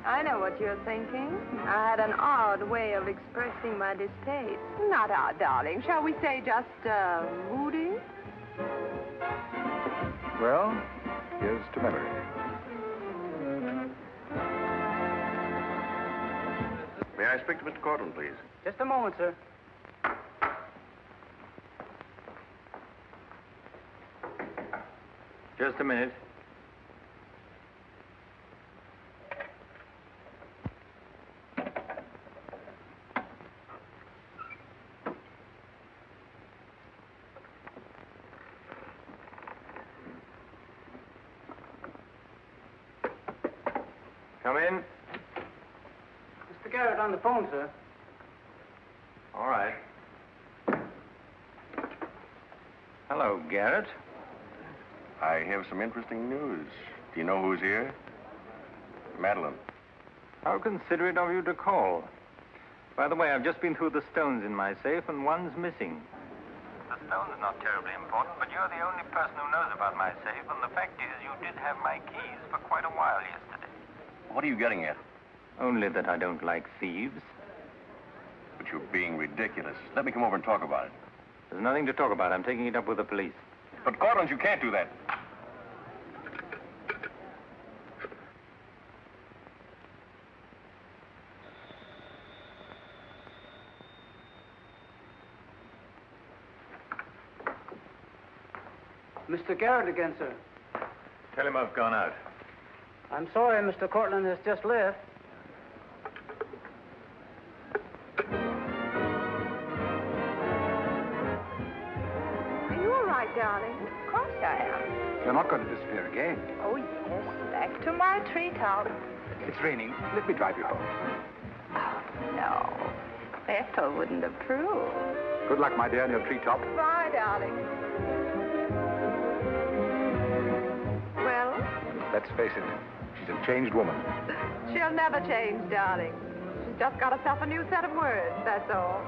I know what you're thinking. I had an odd way of expressing my distaste. Not odd, darling. Shall we say just, moody? Well, here's to memory. May I speak to Mr. Cortland, please? Just a moment, sir. Just a minute. Come in. Mr. Garrett on the phone, sir. All right. Hello, Garrett. I have some interesting news. Do you know who's here? Madeleine. How considerate of you to call. By the way, I've just been through the stones in my safe, and one's missing. The stone's not terribly important, but you're the only person who knows about my safe, and the fact is you did have my keys for quite a while yesterday. What are you getting at? Only that I don't like thieves. But you're being ridiculous. Let me come over and talk about it. There's nothing to talk about. I'm taking it up with the police. But, Cortland, you can't do that. Mr. Garrett again, sir. Tell him I've gone out. I'm sorry, Mr. Cortland has just left. Are you all right, darling? Of course I am. You're not going to disappear again. Oh, yes. Back to my treetop. It's raining. Let me drive you home. Oh, no. Ethel wouldn't approve. Good luck, my dear, in your treetop. Bye, darling. Well? Let's face it, she's a changed woman. She'll never change, darling. She's just got herself a new set of words, that's all.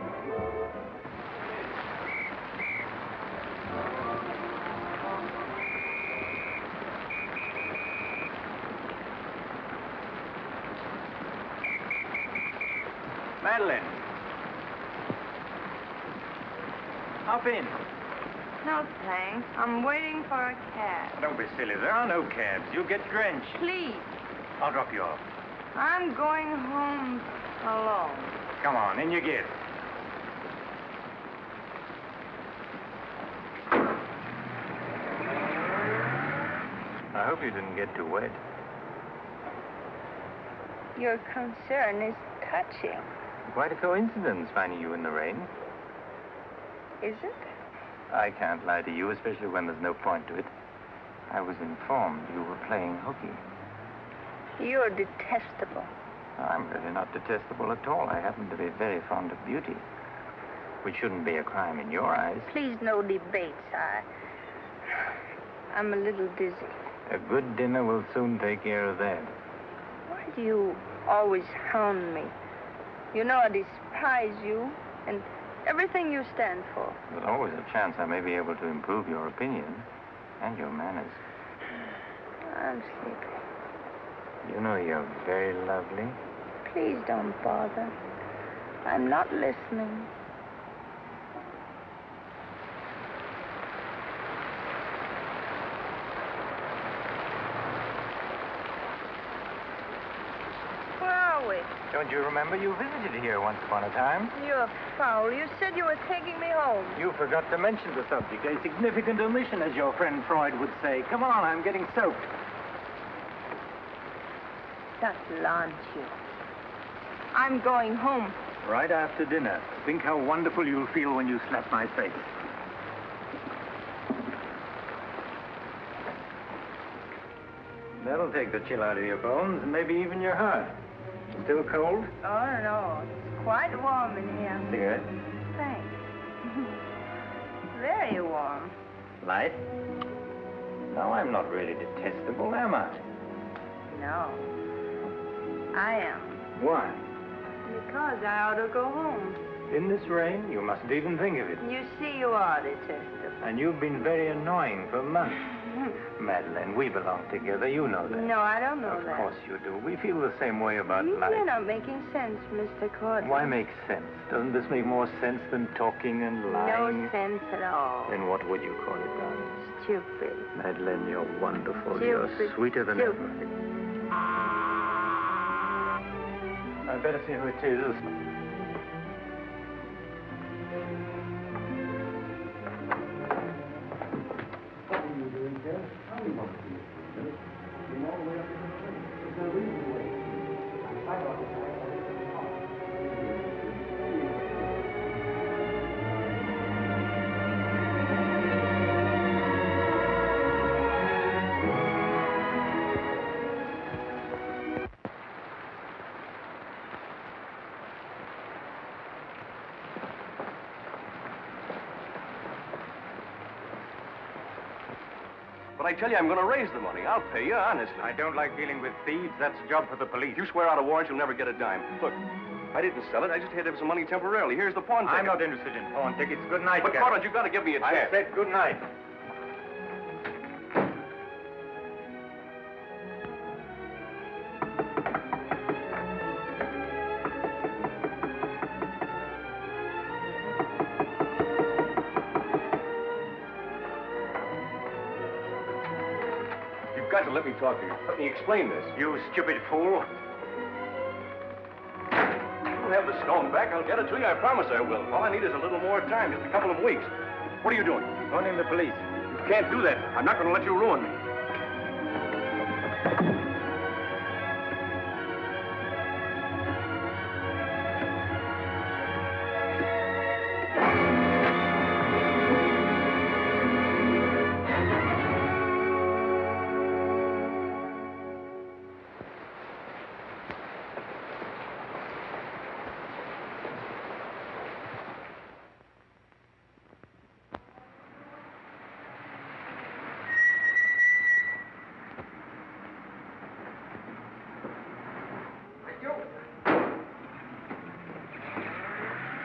Madeleine. Hop in. No, thanks. I'm waiting for a cab. Don't be silly. There are no cabs. You'll get drenched. Please. I'll drop you off. I'm going home alone. Come on, in you get. I hope you didn't get too wet. Your concern is touching. Quite a coincidence finding you in the rain. Is it? I can't lie to you, especially when there's no point to it. I was informed you were playing hooky. You're detestable. I'm really not detestable at all. I happen to be very fond of beauty, which shouldn't be a crime in your eyes. Please, no debates. I'm a little dizzy. A good dinner will soon take care of that. Why do you always hound me? You know I despise you and everything you stand for. There's always a chance I may be able to improve your opinion and your manners. I'm sleepy. You know you're very lovely. Please don't bother. I'm not listening. Where are we? Don't you remember you visited here once upon a time? You're foul. You said you were taking me home. You forgot to mention the subject. A significant omission, as your friend Freud would say. Come on, I'm getting soaked. Just launch you. I'm going home. Right after dinner. Think how wonderful you'll feel when you slap my face. That'll take the chill out of your bones and maybe even your heart. Still cold? Oh, no. It's quite warm in here. Cigarette? Thanks. Very warm. Light? No, I'm not really detestable, am I? No. I am. Why? Because I ought to go home. In this rain? You mustn't even think of it. You see, you are detestable. And you've been very annoying for months. Madeleine, we belong together. You know that. No, I don't know that. Of course you do. We feel the same way about life. You're not making sense, Mr. Courtney. Why make sense? Doesn't this make more sense than talking and lying? No sense at all. Then what would you call it, darling? Stupid. Madeleine, you're wonderful. Stupid. You're sweeter than ever. I'd better see who it is. But I tell you, I'm going to raise the money. I'll pay you, honestly. I don't like dealing with thieves. That's a job for the police. You swear out a warrant, you'll never get a dime. Look, I didn't sell it. I just had to have some money temporarily. Here's the pawn ticket. I'm not interested in pawn tickets. Good night, But, Carter, you've got to give me a chance. I said good night. You've got to let me talk to you. Let me explain this. You stupid fool. I'll have the stone back. I'll get it to you. I promise I will. All I need is a little more time, just a couple of weeks. What are you doing? Phoning the police. You can't do that. I'm not going to let you ruin me.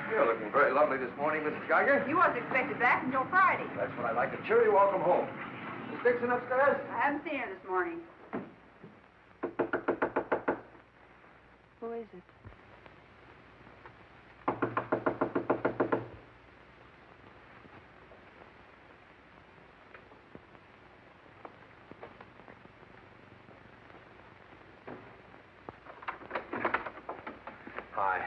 You're looking very lovely this morning, Mrs. Geiger. You wasn't expected back until Friday. That's what I like. A cheery welcome home. Is Dixon upstairs? I haven't seen her this morning. Who is it? Hi.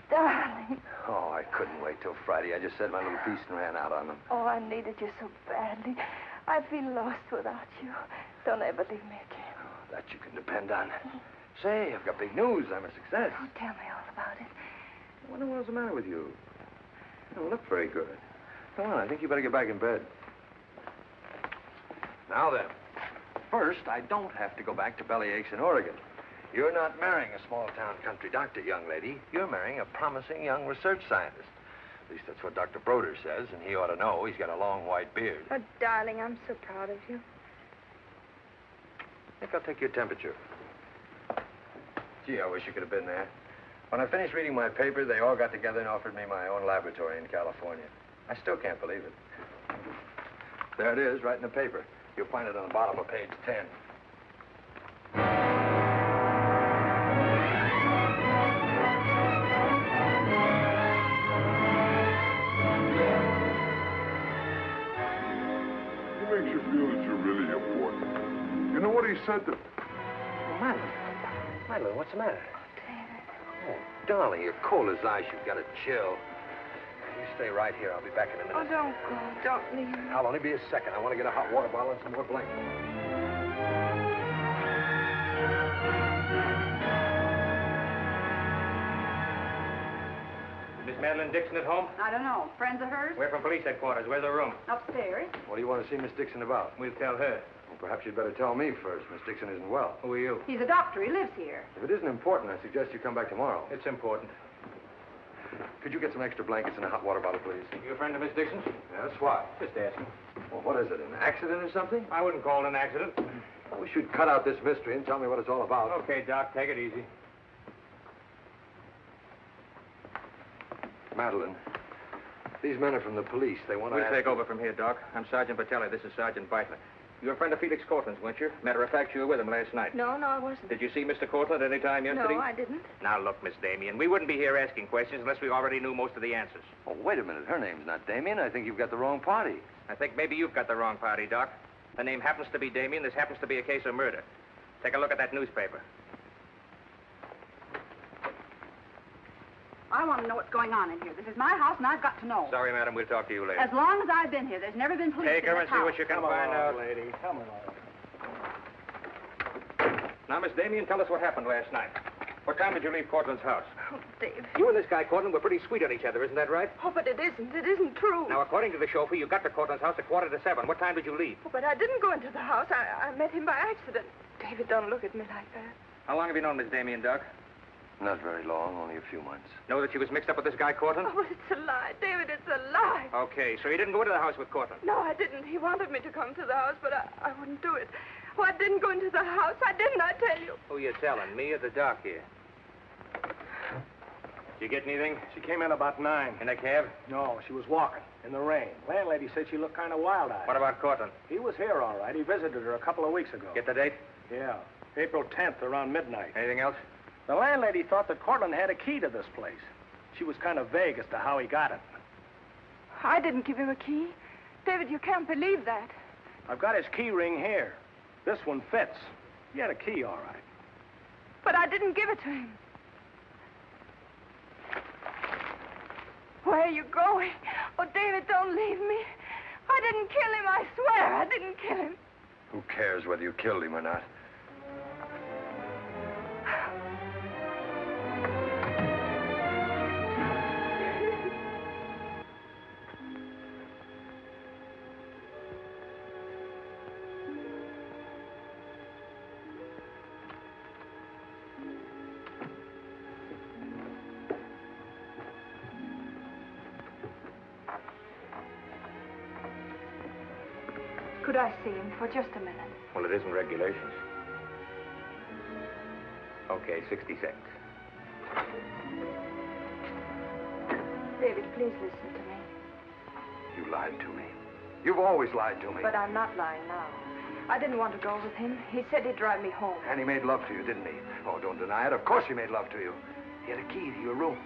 Darling. Oh, I couldn't wait till Friday. I just said my little piece and ran out on them. Oh, I needed you so badly. I feel lost without you. Don't ever leave me again. Oh, that you can depend on. Say, I've got big news. I'm a success. Oh, tell me all about it. I wonder what's the matter with you. You don't look very good. Come on, I think you better get back in bed. Now then, first, I don't have to go back to Bellyaches in Oregon. You're not marrying a small-town country doctor, young lady. You're marrying a promising young research scientist. At least that's what Dr. Broder says, and he ought to know. He's got a long white beard. Oh, darling, I'm so proud of you. I think I'll take your temperature. Gee, I wish you could have been there. When I finished reading my paper, they all got together and offered me my own laboratory in California. I still can't believe it. There it is, right in the paper. You'll find it on the bottom of page 10. He makes you feel that you're really important. You know what he said to... Madeleine. Madeleine, what's the matter? Oh, darling, you're cold as ice. You've got a chill. You stay right here. I'll be back in a minute. Oh, don't go. Don't leave me. I'll only be a second. I want to get a hot water bottle and some more blankets. Miss Madeleine Dixon at home? I don't know. Friends of hers? We're from police headquarters. Where's her room? Upstairs. What do you want to see Miss Dixon about? We'll tell her. Well, perhaps you'd better tell me first. Miss Dixon isn't well. Who are you? He's a doctor. He lives here. If it isn't important, I suggest you come back tomorrow. It's important. Could you get some extra blankets and a hot water bottle, please? You a friend of Miss Dixon's? Yes, what? Just asking. Well, what is it, an accident or something? I wouldn't call it an accident. Well, we should cut out this mystery and tell me what it's all about. Okay, Doc, take it easy. Madeleine, these men are from the police. They want to We'll take over from here, Doc. I'm Sergeant Patelli. This is Sergeant Beitler. You're a friend of Felix Cortland's, weren't you? Matter of fact, you were with him last night. No, I wasn't. Did you see Mr. Cortland any time yesterday? No, I didn't. Now, look, Miss Damien, we wouldn't be here asking questions unless we already knew most of the answers. Oh, wait a minute. Her name's not Damien. I think you've got the wrong party. I think maybe you've got the wrong party, Doc. The name happens to be Damien. This happens to be a case of murder. Take a look at that newspaper. I want to know what's going on in here. This is my house, and I've got to know. Sorry, madam. We'll talk to you later. As long as I've been here, there's never been police Take in her this and see house. what you can find out. lady. Come along. Now, Miss Damien, tell us what happened last night. What time did you leave Cortland's house? Oh, Dave. You and this guy, Cortland, were pretty sweet on each other, isn't that right? Oh, but it isn't. It isn't true. Now, according to the chauffeur, you got to Cortland's house at 6:45. What time did you leave? Oh, but I didn't go into the house. I met him by accident. David, don't look at me like that. How long have you known Miss Damien, Doc? Not very long, only a few months. Know that she was mixed up with this guy, Cortland? Oh, it's a lie. David, it's a lie. Okay, so you didn't go into the house with Cortland? No, I didn't. He wanted me to come to the house, but I wouldn't do it. Oh, I didn't go into the house. I didn't, I tell you. Who you telling, me or the doc here? Did you get anything? She came in about 9. In a cab? No, she was walking in the rain. Landlady said she looked kind of wild-eyed. What about Cortland? He was here, all right. He visited her a couple of weeks ago. Get the date? Yeah, April 10th, around midnight. Anything else? The landlady thought that Cortland had a key to this place. She was kind of vague as to how he got it. I didn't give him a key. David, you can't believe that. I've got his key ring here. This one fits. He had a key, all right. But I didn't give it to him. Where are you going? Oh, David, don't leave me. I didn't kill him, I swear. I didn't kill him. Who cares whether you killed him or not? Could I see him for just a minute? Well, it isn't regulations. Okay, 60 seconds. David, please listen to me. You lied to me. You've always lied to me. But I'm not lying now. I didn't want to go with him. He said he'd drive me home. And he made love to you, didn't he? Oh, don't deny it. Of course he made love to you. He had a key to your room.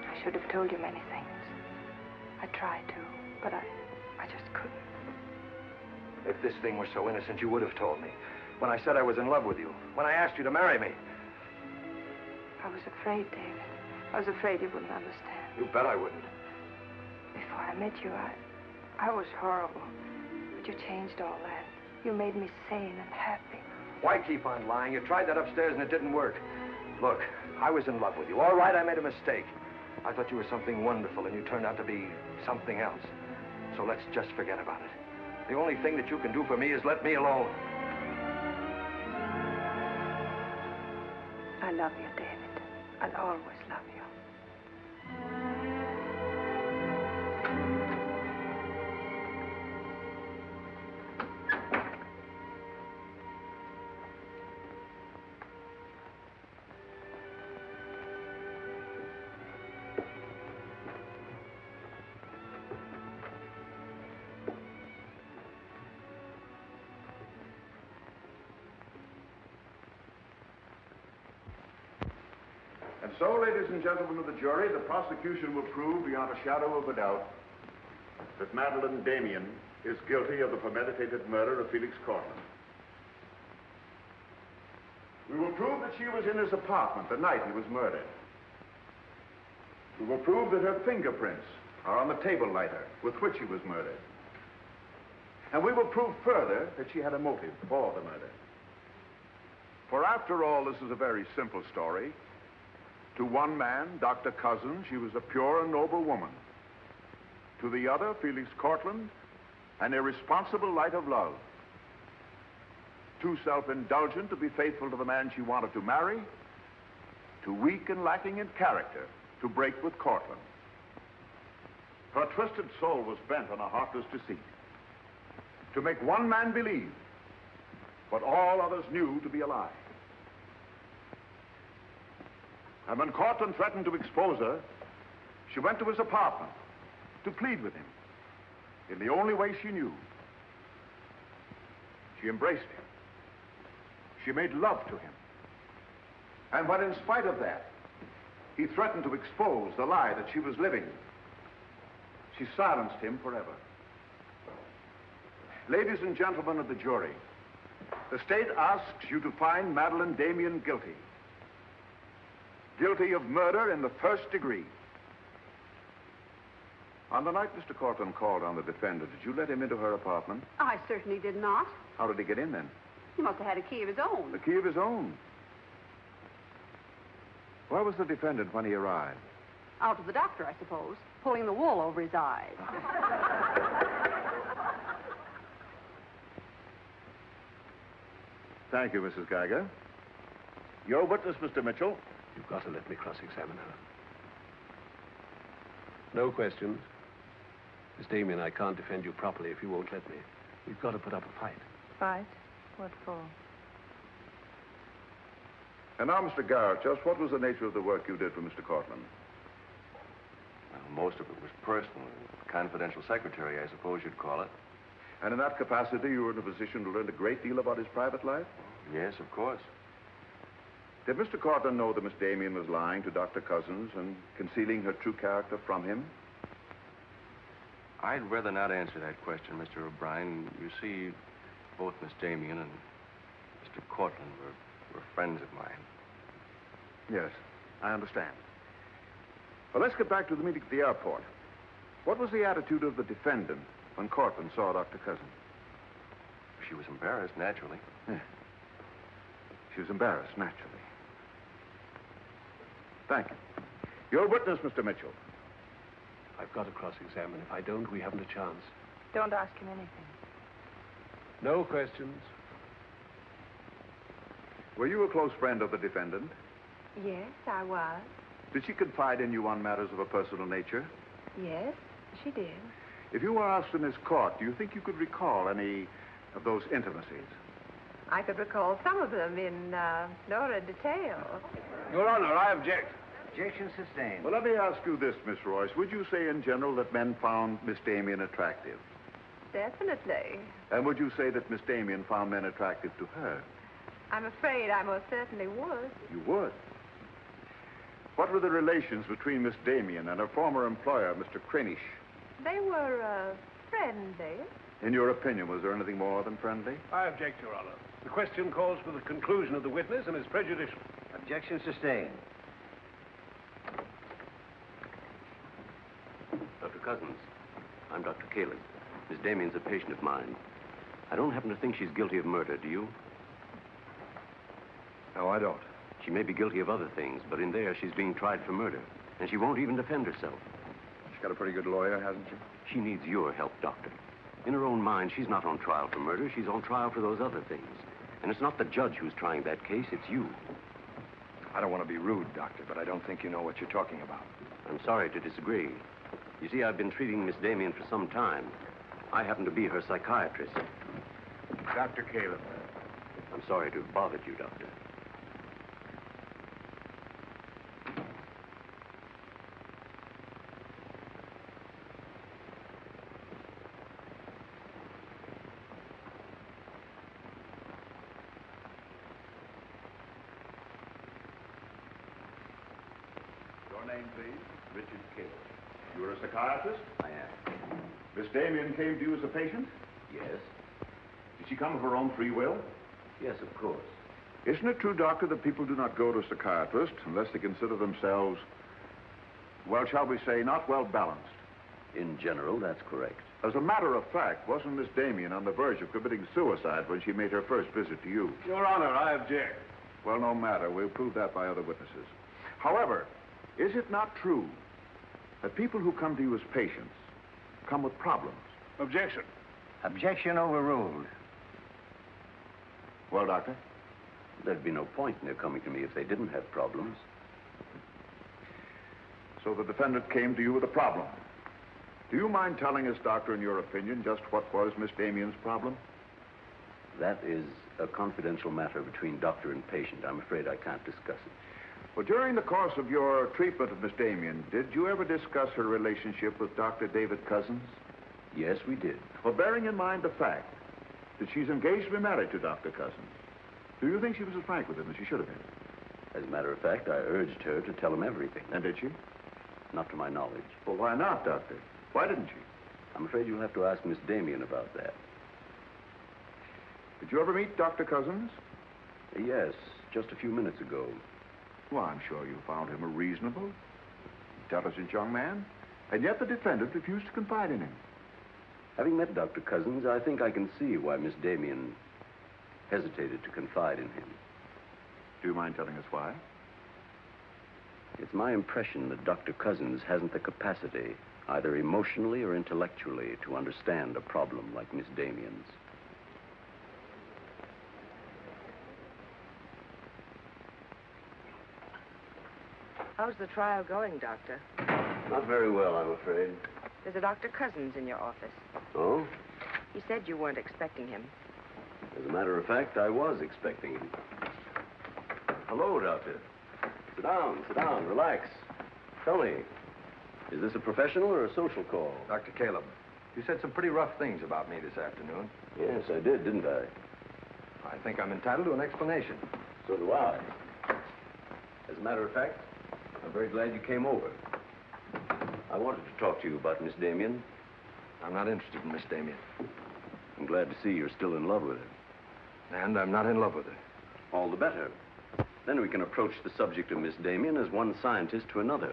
I should have told you many things. I tried to, but I just couldn't. If this thing were so innocent, you would have told me. When I said I was in love with you. When I asked you to marry me. I was afraid, David. I was afraid you wouldn't understand. You bet I wouldn't. Before I met you, I was horrible. But you changed all that. You made me sane and happy. Why keep on lying? You tried that upstairs and it didn't work. Look, I was in love with you. All right, I made a mistake. I thought you were something wonderful and you turned out to be something else. So let's just forget about it. The only thing that you can do for me is let me alone. I love you, David. I'll always love you. And so, ladies and gentlemen of the jury, the prosecution will prove beyond a shadow of a doubt that Madeleine Damien is guilty of the premeditated murder of Felix Cortland. We will prove that she was in his apartment the night he was murdered. We will prove that her fingerprints are on the table lighter with which he was murdered. And we will prove further that she had a motive for the murder. For after all, this is a very simple story. To one man, Dr. Cousins, she was a pure and noble woman. To the other, Felix Cortland, an irresponsible light of love. Too self-indulgent to be faithful to the man she wanted to marry. Too weak and lacking in character to break with Cortland. Her twisted soul was bent on a heartless deceit. To make one man believe what all others knew to be a lie. And when Cortland threatened to expose her, she went to his apartment to plead with him in the only way she knew. She embraced him. She made love to him. And when, in spite of that, he threatened to expose the lie that she was living, she silenced him forever. Ladies and gentlemen of the jury, the state asks you to find Madeleine Damien guilty. Guilty of murder in the first degree. On the night Mr. Cortland called on the defendant, did you let him into her apartment? I certainly did not. How did he get in then? He must have had a key of his own. The key of his own? Where was the defendant when he arrived? Out with the doctor, I suppose, pulling the wool over his eyes. Thank you, Mrs. Geiger. Your witness, Mr. Mitchell. You've got to let me cross-examine her. No questions. Miss Damien, I can't defend you properly if you won't let me. We've got to put up a fight. Fight? What for? And now, Mr. Garrett, just what was the nature of the work you did for Mr. Cortland? Well, most of it was personal. Confidential secretary, I suppose you'd call it. And in that capacity, you were in a position to learn a great deal about his private life? Yes, of course. Did Mr. Cortland know that Miss Damien was lying to Dr. Cousins and concealing her true character from him? I'd rather not answer that question, Mr. O'Brien. You see, both Miss Damien and Mr. Cortland were friends of mine. Yes, I understand. Well, let's get back to the meeting at the airport. What was the attitude of the defendant when Cortland saw Dr. Cousins? She was embarrassed, naturally. Yeah. She was embarrassed, naturally. Thank you. Your witness, Mr. Mitchell. I've got to cross-examine. If I don't, we haven't a chance. Don't ask him anything. No questions. Were you a close friend of the defendant? Yes, I was. Did she confide in you on matters of a personal nature? Yes, she did. If you were asked in this court, do you think you could recall any of those intimacies? I could recall some of them in lurid detail. Your Honor, I object. Objection sustained. Well, let me ask you this, Miss Royce. Would you say in general that men found Miss Damien attractive? Definitely. And would you say that Miss Damien found men attractive to her? I'm afraid I most certainly would. You would? What were the relations between Miss Damien and her former employer, Mr. Cranish? They were friendly. In your opinion, was there anything more than friendly? I object, Your Honor. The question calls for the conclusion of the witness and is prejudicial. Objection sustained. Dr. Cousins, I'm Dr. Caleb. Miss Damien's a patient of mine. I don't happen to think she's guilty of murder, do you? No, I don't. She may be guilty of other things, but in there she's being tried for murder, and she won't even defend herself. She's got a pretty good lawyer, hasn't she? She needs your help, Doctor. In her own mind, she's not on trial for murder. She's on trial for those other things. And it's not the judge who's trying that case, it's you. I don't want to be rude, Doctor, but I don't think you know what you're talking about. I'm sorry to disagree. You see, I've been treating Miss Damien for some time. I happen to be her psychiatrist. Dr. Caleb. I'm sorry to have bothered you, Doctor. Your name, please? Richard Caleb. You're a psychiatrist? I am. Miss Damien came to you as a patient? Yes? Did she come of her own free will? Yes, of course. Isn't it true, Doctor, that people do not go to a psychiatrist unless they consider themselves, well, shall we say, not well balanced? In general, that's correct. As a matter of fact, wasn't Miss Damien on the verge of committing suicide when she made her first visit to you? Your Honor, I object. Well, no matter. We'll prove that by other witnesses. However, is it not true that people who come to you as patients come with problems? Objection. Objection overruled. Well, Doctor? There'd be no point in their coming to me if they didn't have problems. So the defendant came to you with a problem. Do you mind telling us, Doctor, in your opinion, just what was Miss Damien's problem? That is a confidential matter between doctor and patient. I'm afraid I can't discuss it. Well, during the course of your treatment of Miss Damien, did you ever discuss her relationship with Dr. David Cousins? Yes, we did. Well, bearing in mind the fact that she's engaged to be married to Dr. Cousins, do you think she was as frank with him as she should have been? As a matter of fact, I urged her to tell him everything. And did she? Not to my knowledge. Well, why not, Doctor? Why didn't she? I'm afraid you'll have to ask Miss Damien about that. Did you ever meet Dr. Cousins? Yes, just a few minutes ago. Well, I'm sure you found him a reasonable, intelligent young man, and yet the defendant refused to confide in him. Having met Dr. Cousins, I think I can see why Miss Damien hesitated to confide in him. Do you mind telling us why? It's my impression that Dr. Cousins hasn't the capacity, either emotionally or intellectually, to understand a problem like Miss Damien's. How's the trial going, Doctor? Not very well, I'm afraid. There's a Dr. Cousins in your office. Oh? He said you weren't expecting him. As a matter of fact, I was expecting him. Hello, Doctor. Sit down, relax. Tell me, is this a professional or a social call? Dr. Caleb, you said some pretty rough things about me this afternoon. Yes, I did, didn't I? I think I'm entitled to an explanation. So do I. As a matter of fact, I'm very glad you came over. I wanted to talk to you about Miss Damien. I'm not interested in Miss Damien. I'm glad to see you're still in love with her. And I'm not in love with her. All the better. Then we can approach the subject of Miss Damien as one scientist to another.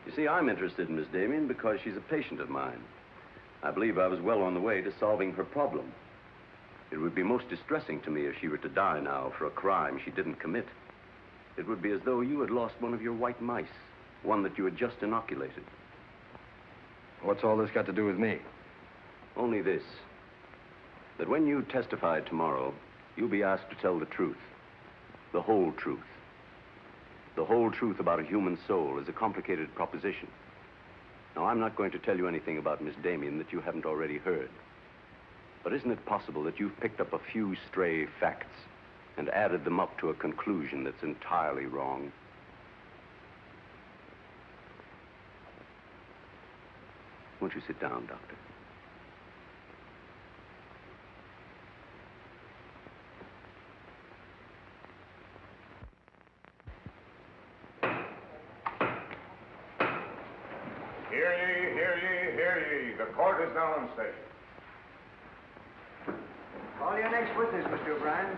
You see, I'm interested in Miss Damien because she's a patient of mine. I believe I was well on the way to solving her problem. It would be most distressing to me if she were to die now for a crime she didn't commit. It would be as though you had lost one of your white mice, one that you had just inoculated. What's all this got to do with me? Only this, that when you testify tomorrow, you'll be asked to tell the truth, the whole truth. The whole truth about a human soul is a complicated proposition. Now, I'm not going to tell you anything about Miss Damien that you haven't already heard. But isn't it possible that you've picked up a few stray facts and added them up to a conclusion that's entirely wrong? Won't you sit down, Doctor? Hear ye, hear ye, hear ye. The court is now in session. Call your next witness, Mr. O'Brien.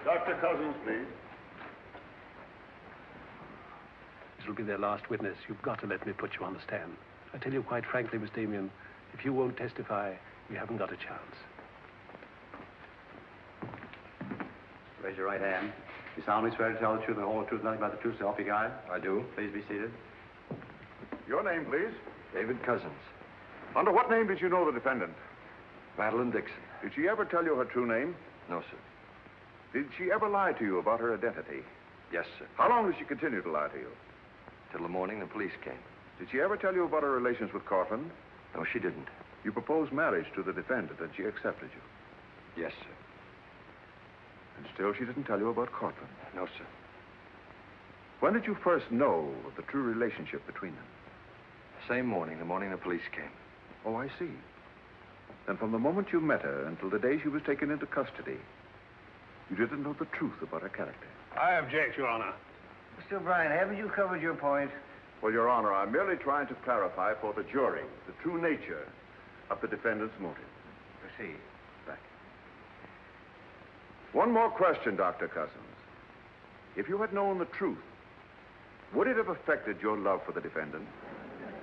Dr. Cousins, please. This will be their last witness. You've got to let me put you on the stand. I tell you quite frankly, Miss Damien, if you won't testify, you haven't got a chance. Raise your right hand. You solemnly swear to tell the truth and the whole truth, nothing but the truth, so help you God? I do. Please be seated. Your name, please. David Cousins. Under what name did you know the defendant? Madeleine Dixon. Did she ever tell you her true name? No, sir. Did she ever lie to you about her identity? Yes, sir. How long did she continue to lie to you? Till the morning the police came. Did she ever tell you about her relations with Cortland? No, she didn't. You proposed marriage to the defendant, and she accepted you. Yes, sir. And still she didn't tell you about Cortland? No, sir. When did you first know of the true relationship between them? Same morning, the morning the police came. Oh, I see. And from the moment you met her until the day she was taken into custody, you didn't know the truth about her character. I object, Your Honor. Mr. O'Brien, haven't you covered your point? Well, Your Honor, I'm merely trying to clarify for the jury the true nature of the defendant's motive. Proceed. Thank you. One more question, Dr. Cousins. If you had known the truth, would it have affected your love for the defendant?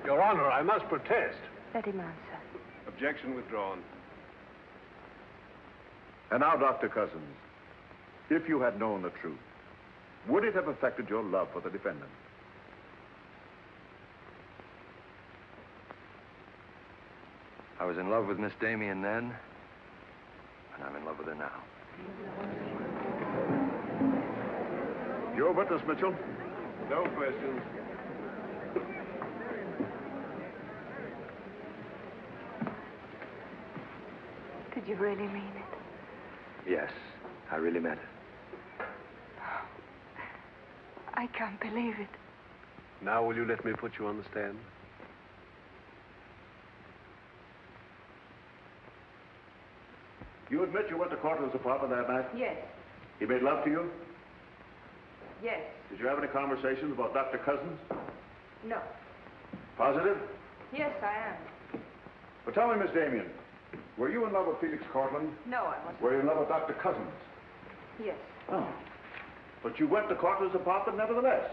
Your Honor, I must protest. Let him answer. Objection withdrawn. And now, Dr. Cousins, if you had known the truth, would it have affected your love for the defendant? I was in love with Miss Damien then, and I'm in love with her now. Your witness, Mitchell. No questions. Did you really mean it? Yes, I really meant it. I can't believe it. Now will you let me put you on the stand? You admit you went to Cortland's apartment that night? Yes. He made love to you? Yes. Did you have any conversations about Dr. Cousins? No. Positive? Yes, I am. Well, tell me, Miss Damien, were you in love with Felix Cortland? No, I wasn't. Were you in love with Dr. Cousins? Yes. Oh. But you went to Cortland's apartment nevertheless.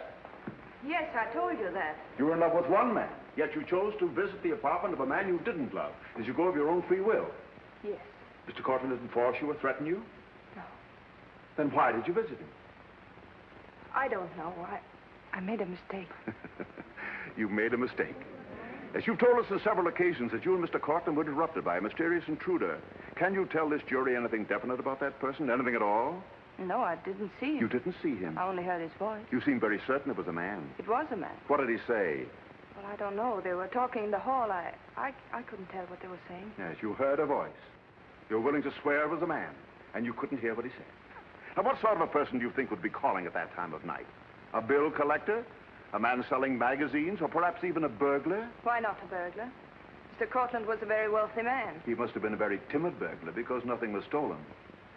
Yes, I told you that. You were in love with one man, yet you chose to visit the apartment of a man you didn't love. Did you go of your own free will? Yes. Mr. Cortland didn't force you or threaten you? No. Then why did you visit him? I don't know. I made a mistake. You made a mistake. As you've told us on several occasions that you and Mr. Cortland were interrupted by a mysterious intruder. Can you tell this jury anything definite about that person? Anything at all? No, I didn't see him. You didn't see him? I only heard his voice. You seem very certain it was a man. It was a man. What did he say? Well, I don't know. They were talking in the hall. I couldn't tell what they were saying. Yes, you heard a voice. You're willing to swear it was a man, and you couldn't hear what he said. Now, what sort of a person do you think would be calling at that time of night? A bill collector? A man selling magazines? Or perhaps even a burglar? Why not a burglar? Mr. Cortland was a very wealthy man. He must have been a very timid burglar because nothing was stolen.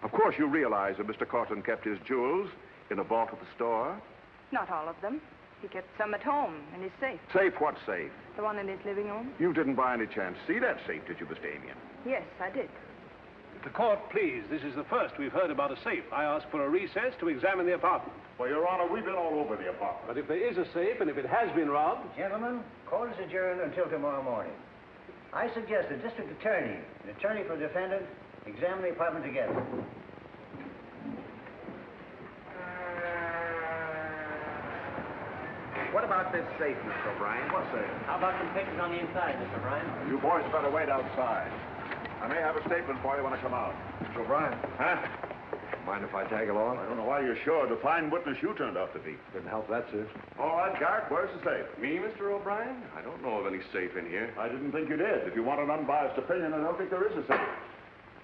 Of course, you realize that Mr. Cortland kept his jewels in a vault at the store? Not all of them. He kept some at home in his safe. Safe? What safe? The one in his living room? You didn't by any chance see that safe, did you, Miss Damien? Yes, I did. The court, please. This is the first we've heard about a safe. I ask for a recess to examine the apartment. Well, Your Honor, we've been all over the apartment. But if there is a safe and if it has been robbed... Gentlemen, court is adjourned until tomorrow morning. I suggest the district attorney, the attorney for the defendant, examine the apartment together. What about this safe, Mr. O'Brien? What safe? How about some pictures on the inside, Mr. O'Brien? You boys better wait outside. I may have a statement for you when I come out. Mr. O'Brien. Huh? Mind if I tag along? I don't know why you're sure. The fine witness you turned out to be. Couldn't help that, sir. All right, Garrett, where's the safe? Me, Mr. O'Brien? I don't know of any safe in here. I didn't think you did. If you want an unbiased opinion, I don't think there is a safe.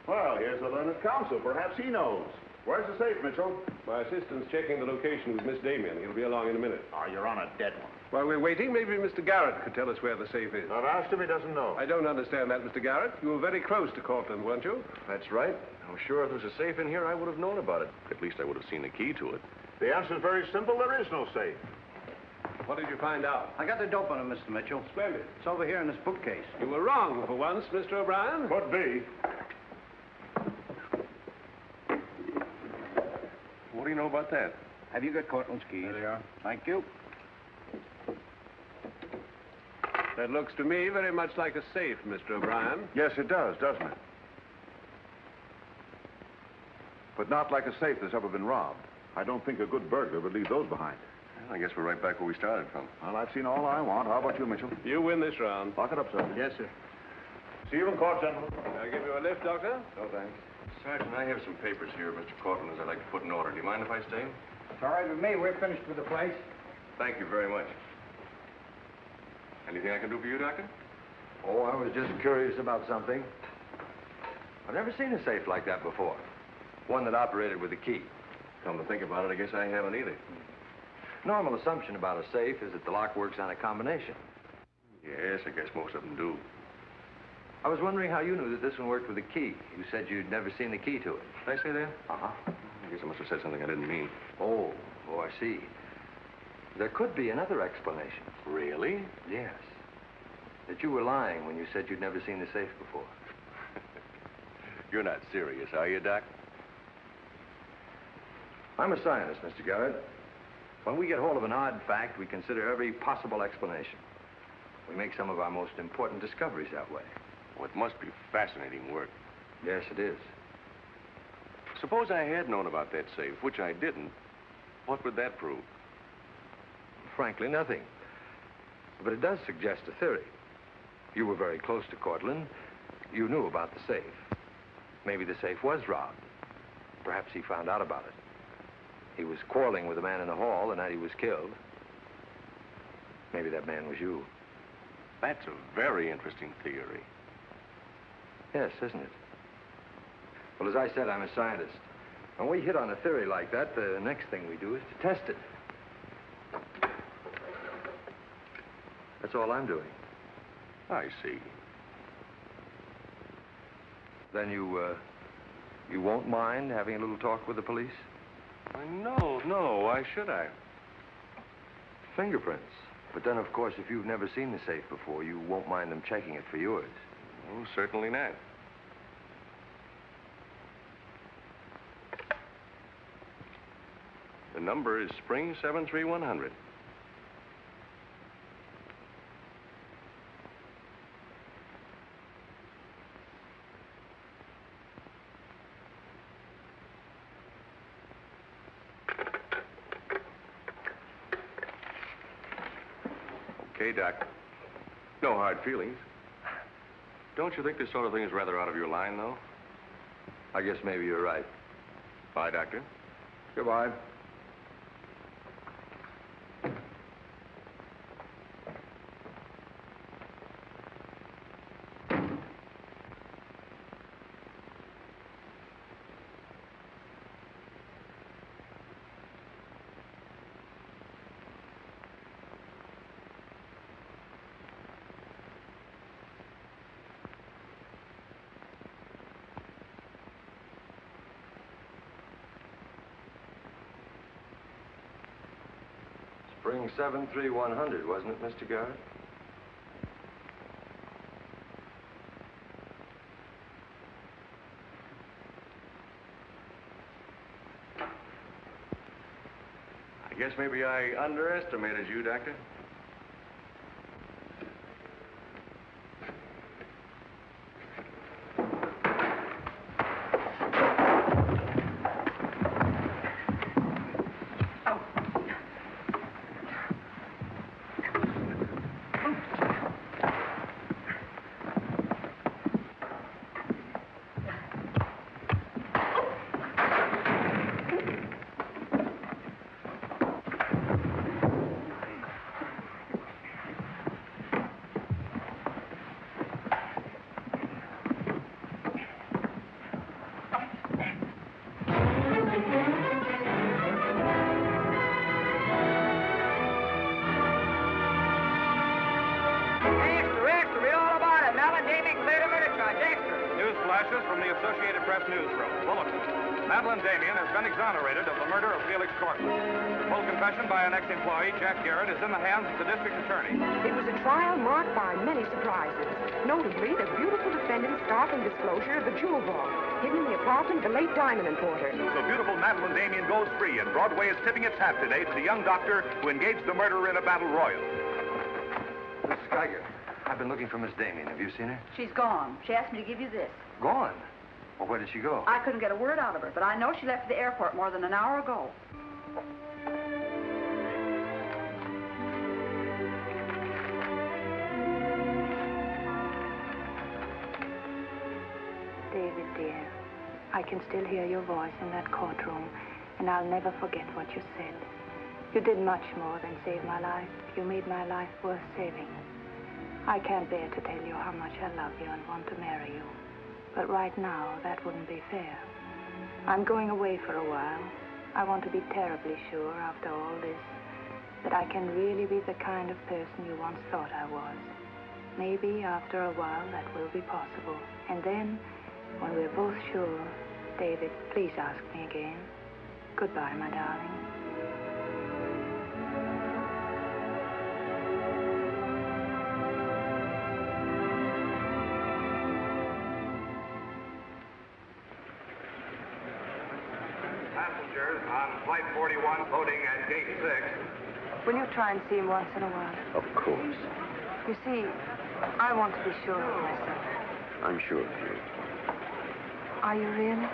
Well, here's the learned counsel. Perhaps he knows. Where's the safe, Mitchell? My assistant's checking the location with Miss Damien. He'll be along in a minute. Oh, you're on a dead one. While we're waiting, maybe Mr. Garrett could tell us where the safe is. I've asked him. He doesn't know. I don't understand that, Mr. Garrett. You were very close to Cortland, weren't you? That's right. I'm sure if there was a safe in here, I would have known about it. At least I would have seen the key to it. The answer's very simple. There is no safe. What did you find out? I got the dope on him, Mr. Mitchell. Splendid. It's over here in this bookcase. You were wrong for once, Mr. O'Brien. Could be. What do you know about that? Have you got Cortland's keys? There they are. Thank you. That looks to me very much like a safe, Mr. O'Brien. Yes, it does, doesn't it? But not like a safe that's ever been robbed. I don't think a good burglar would leave those behind. Well, I guess we're right back where we started from. Well, I've seen all I want. How about you, Mitchell? You win this round. Lock it up, sir. Yes, sir. See you in court, gentlemen. I'll give you a lift, Doctor. No, thanks. Sergeant, I have some papers here of Mr. Cortland's I'd like to put in order. Do you mind if I stay? It's all right with me. We're finished with the place. Thank you very much. Anything I can do for you, Doctor? Oh, I was just curious about something. I've never seen a safe like that before. One that operated with a key. Come to think about it, I guess I haven't either. Normal assumption about a safe is that the lock works on a combination. Yes, I guess most of them do. I was wondering how you knew that this one worked with a key. You said you'd never seen the key to it. Did I say that? Uh-huh. I guess I must have said something I didn't mean. Oh, I see. There could be another explanation. Really? Yes. That you were lying when you said you'd never seen the safe before. You're not serious, are you, Doc? I'm a scientist, Mr. Garrett. When we get hold of an odd fact, we consider every possible explanation. We make some of our most important discoveries that way. Well, it must be fascinating work. Yes, it is. Suppose I had known about that safe, which I didn't. What would that prove? Frankly, nothing. But it does suggest a theory. You were very close to Cortland. You knew about the safe. Maybe the safe was robbed. Perhaps he found out about it. He was quarreling with a man in the hall the night he was killed. Maybe that man was you. That's a very interesting theory. Yes, isn't it? Well, as I said, I'm a scientist. When we hit on a theory like that, the next thing we do is to test it. That's all I'm doing. I see. Then you won't mind having a little talk with the police? No, why should I? Fingerprints. But then, of course, if you've never seen the safe before, you won't mind them checking it for yours. Oh, certainly not. The number is Spring 73100. Okay, Doc. No hard feelings. Don't you think this sort of thing is rather out of your line, though? I guess maybe you're right. Bye, Doctor. Goodbye. Spring 73100, wasn't it, Mr. Garrett? I guess maybe I underestimated you, Doctor. From the Associated Press newsroom. Bulletin. Madeleine has been exonerated of the murder of Felix Cortland. Full confession by an ex-employee, Jack Garrett, is in the hands of the district attorney. It was a trial marked by many surprises. Notably, the beautiful defendant's startling disclosure of the jewel vault hidden in the apartment of the late diamond importer. So beautiful Madeleine Damien goes free, and Broadway is tipping its hat today to the young doctor who engaged the murderer in a battle royal. Mrs. Geiger, I've been looking for Miss Damien. Have you seen her? She's gone. She asked me to give you this. Gone? Well, where did she go? I couldn't get a word out of her, but I know she left for the airport more than an hour ago. David, dear, I can still hear your voice in that courtroom, and I'll never forget what you said. You did much more than save my life. You made my life worth saving. I can't bear to tell you how much I love you and want to marry you. But right now, that wouldn't be fair. I'm going away for a while. I want to be terribly sure, after all this, that I can really be the kind of person you once thought I was. Maybe after a while that will be possible. And then, when we're both sure, David, please ask me again. Goodbye, my darling. Passengers on Flight 41 boarding at Gate 6. Will you try and see him once in a while? Of course. You see, I want to be sure of myself. I'm sure of you. Are you really?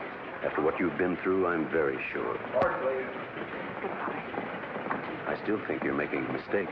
After what you've been through, I'm very sure. Goodbye. I still think you're making a mistake.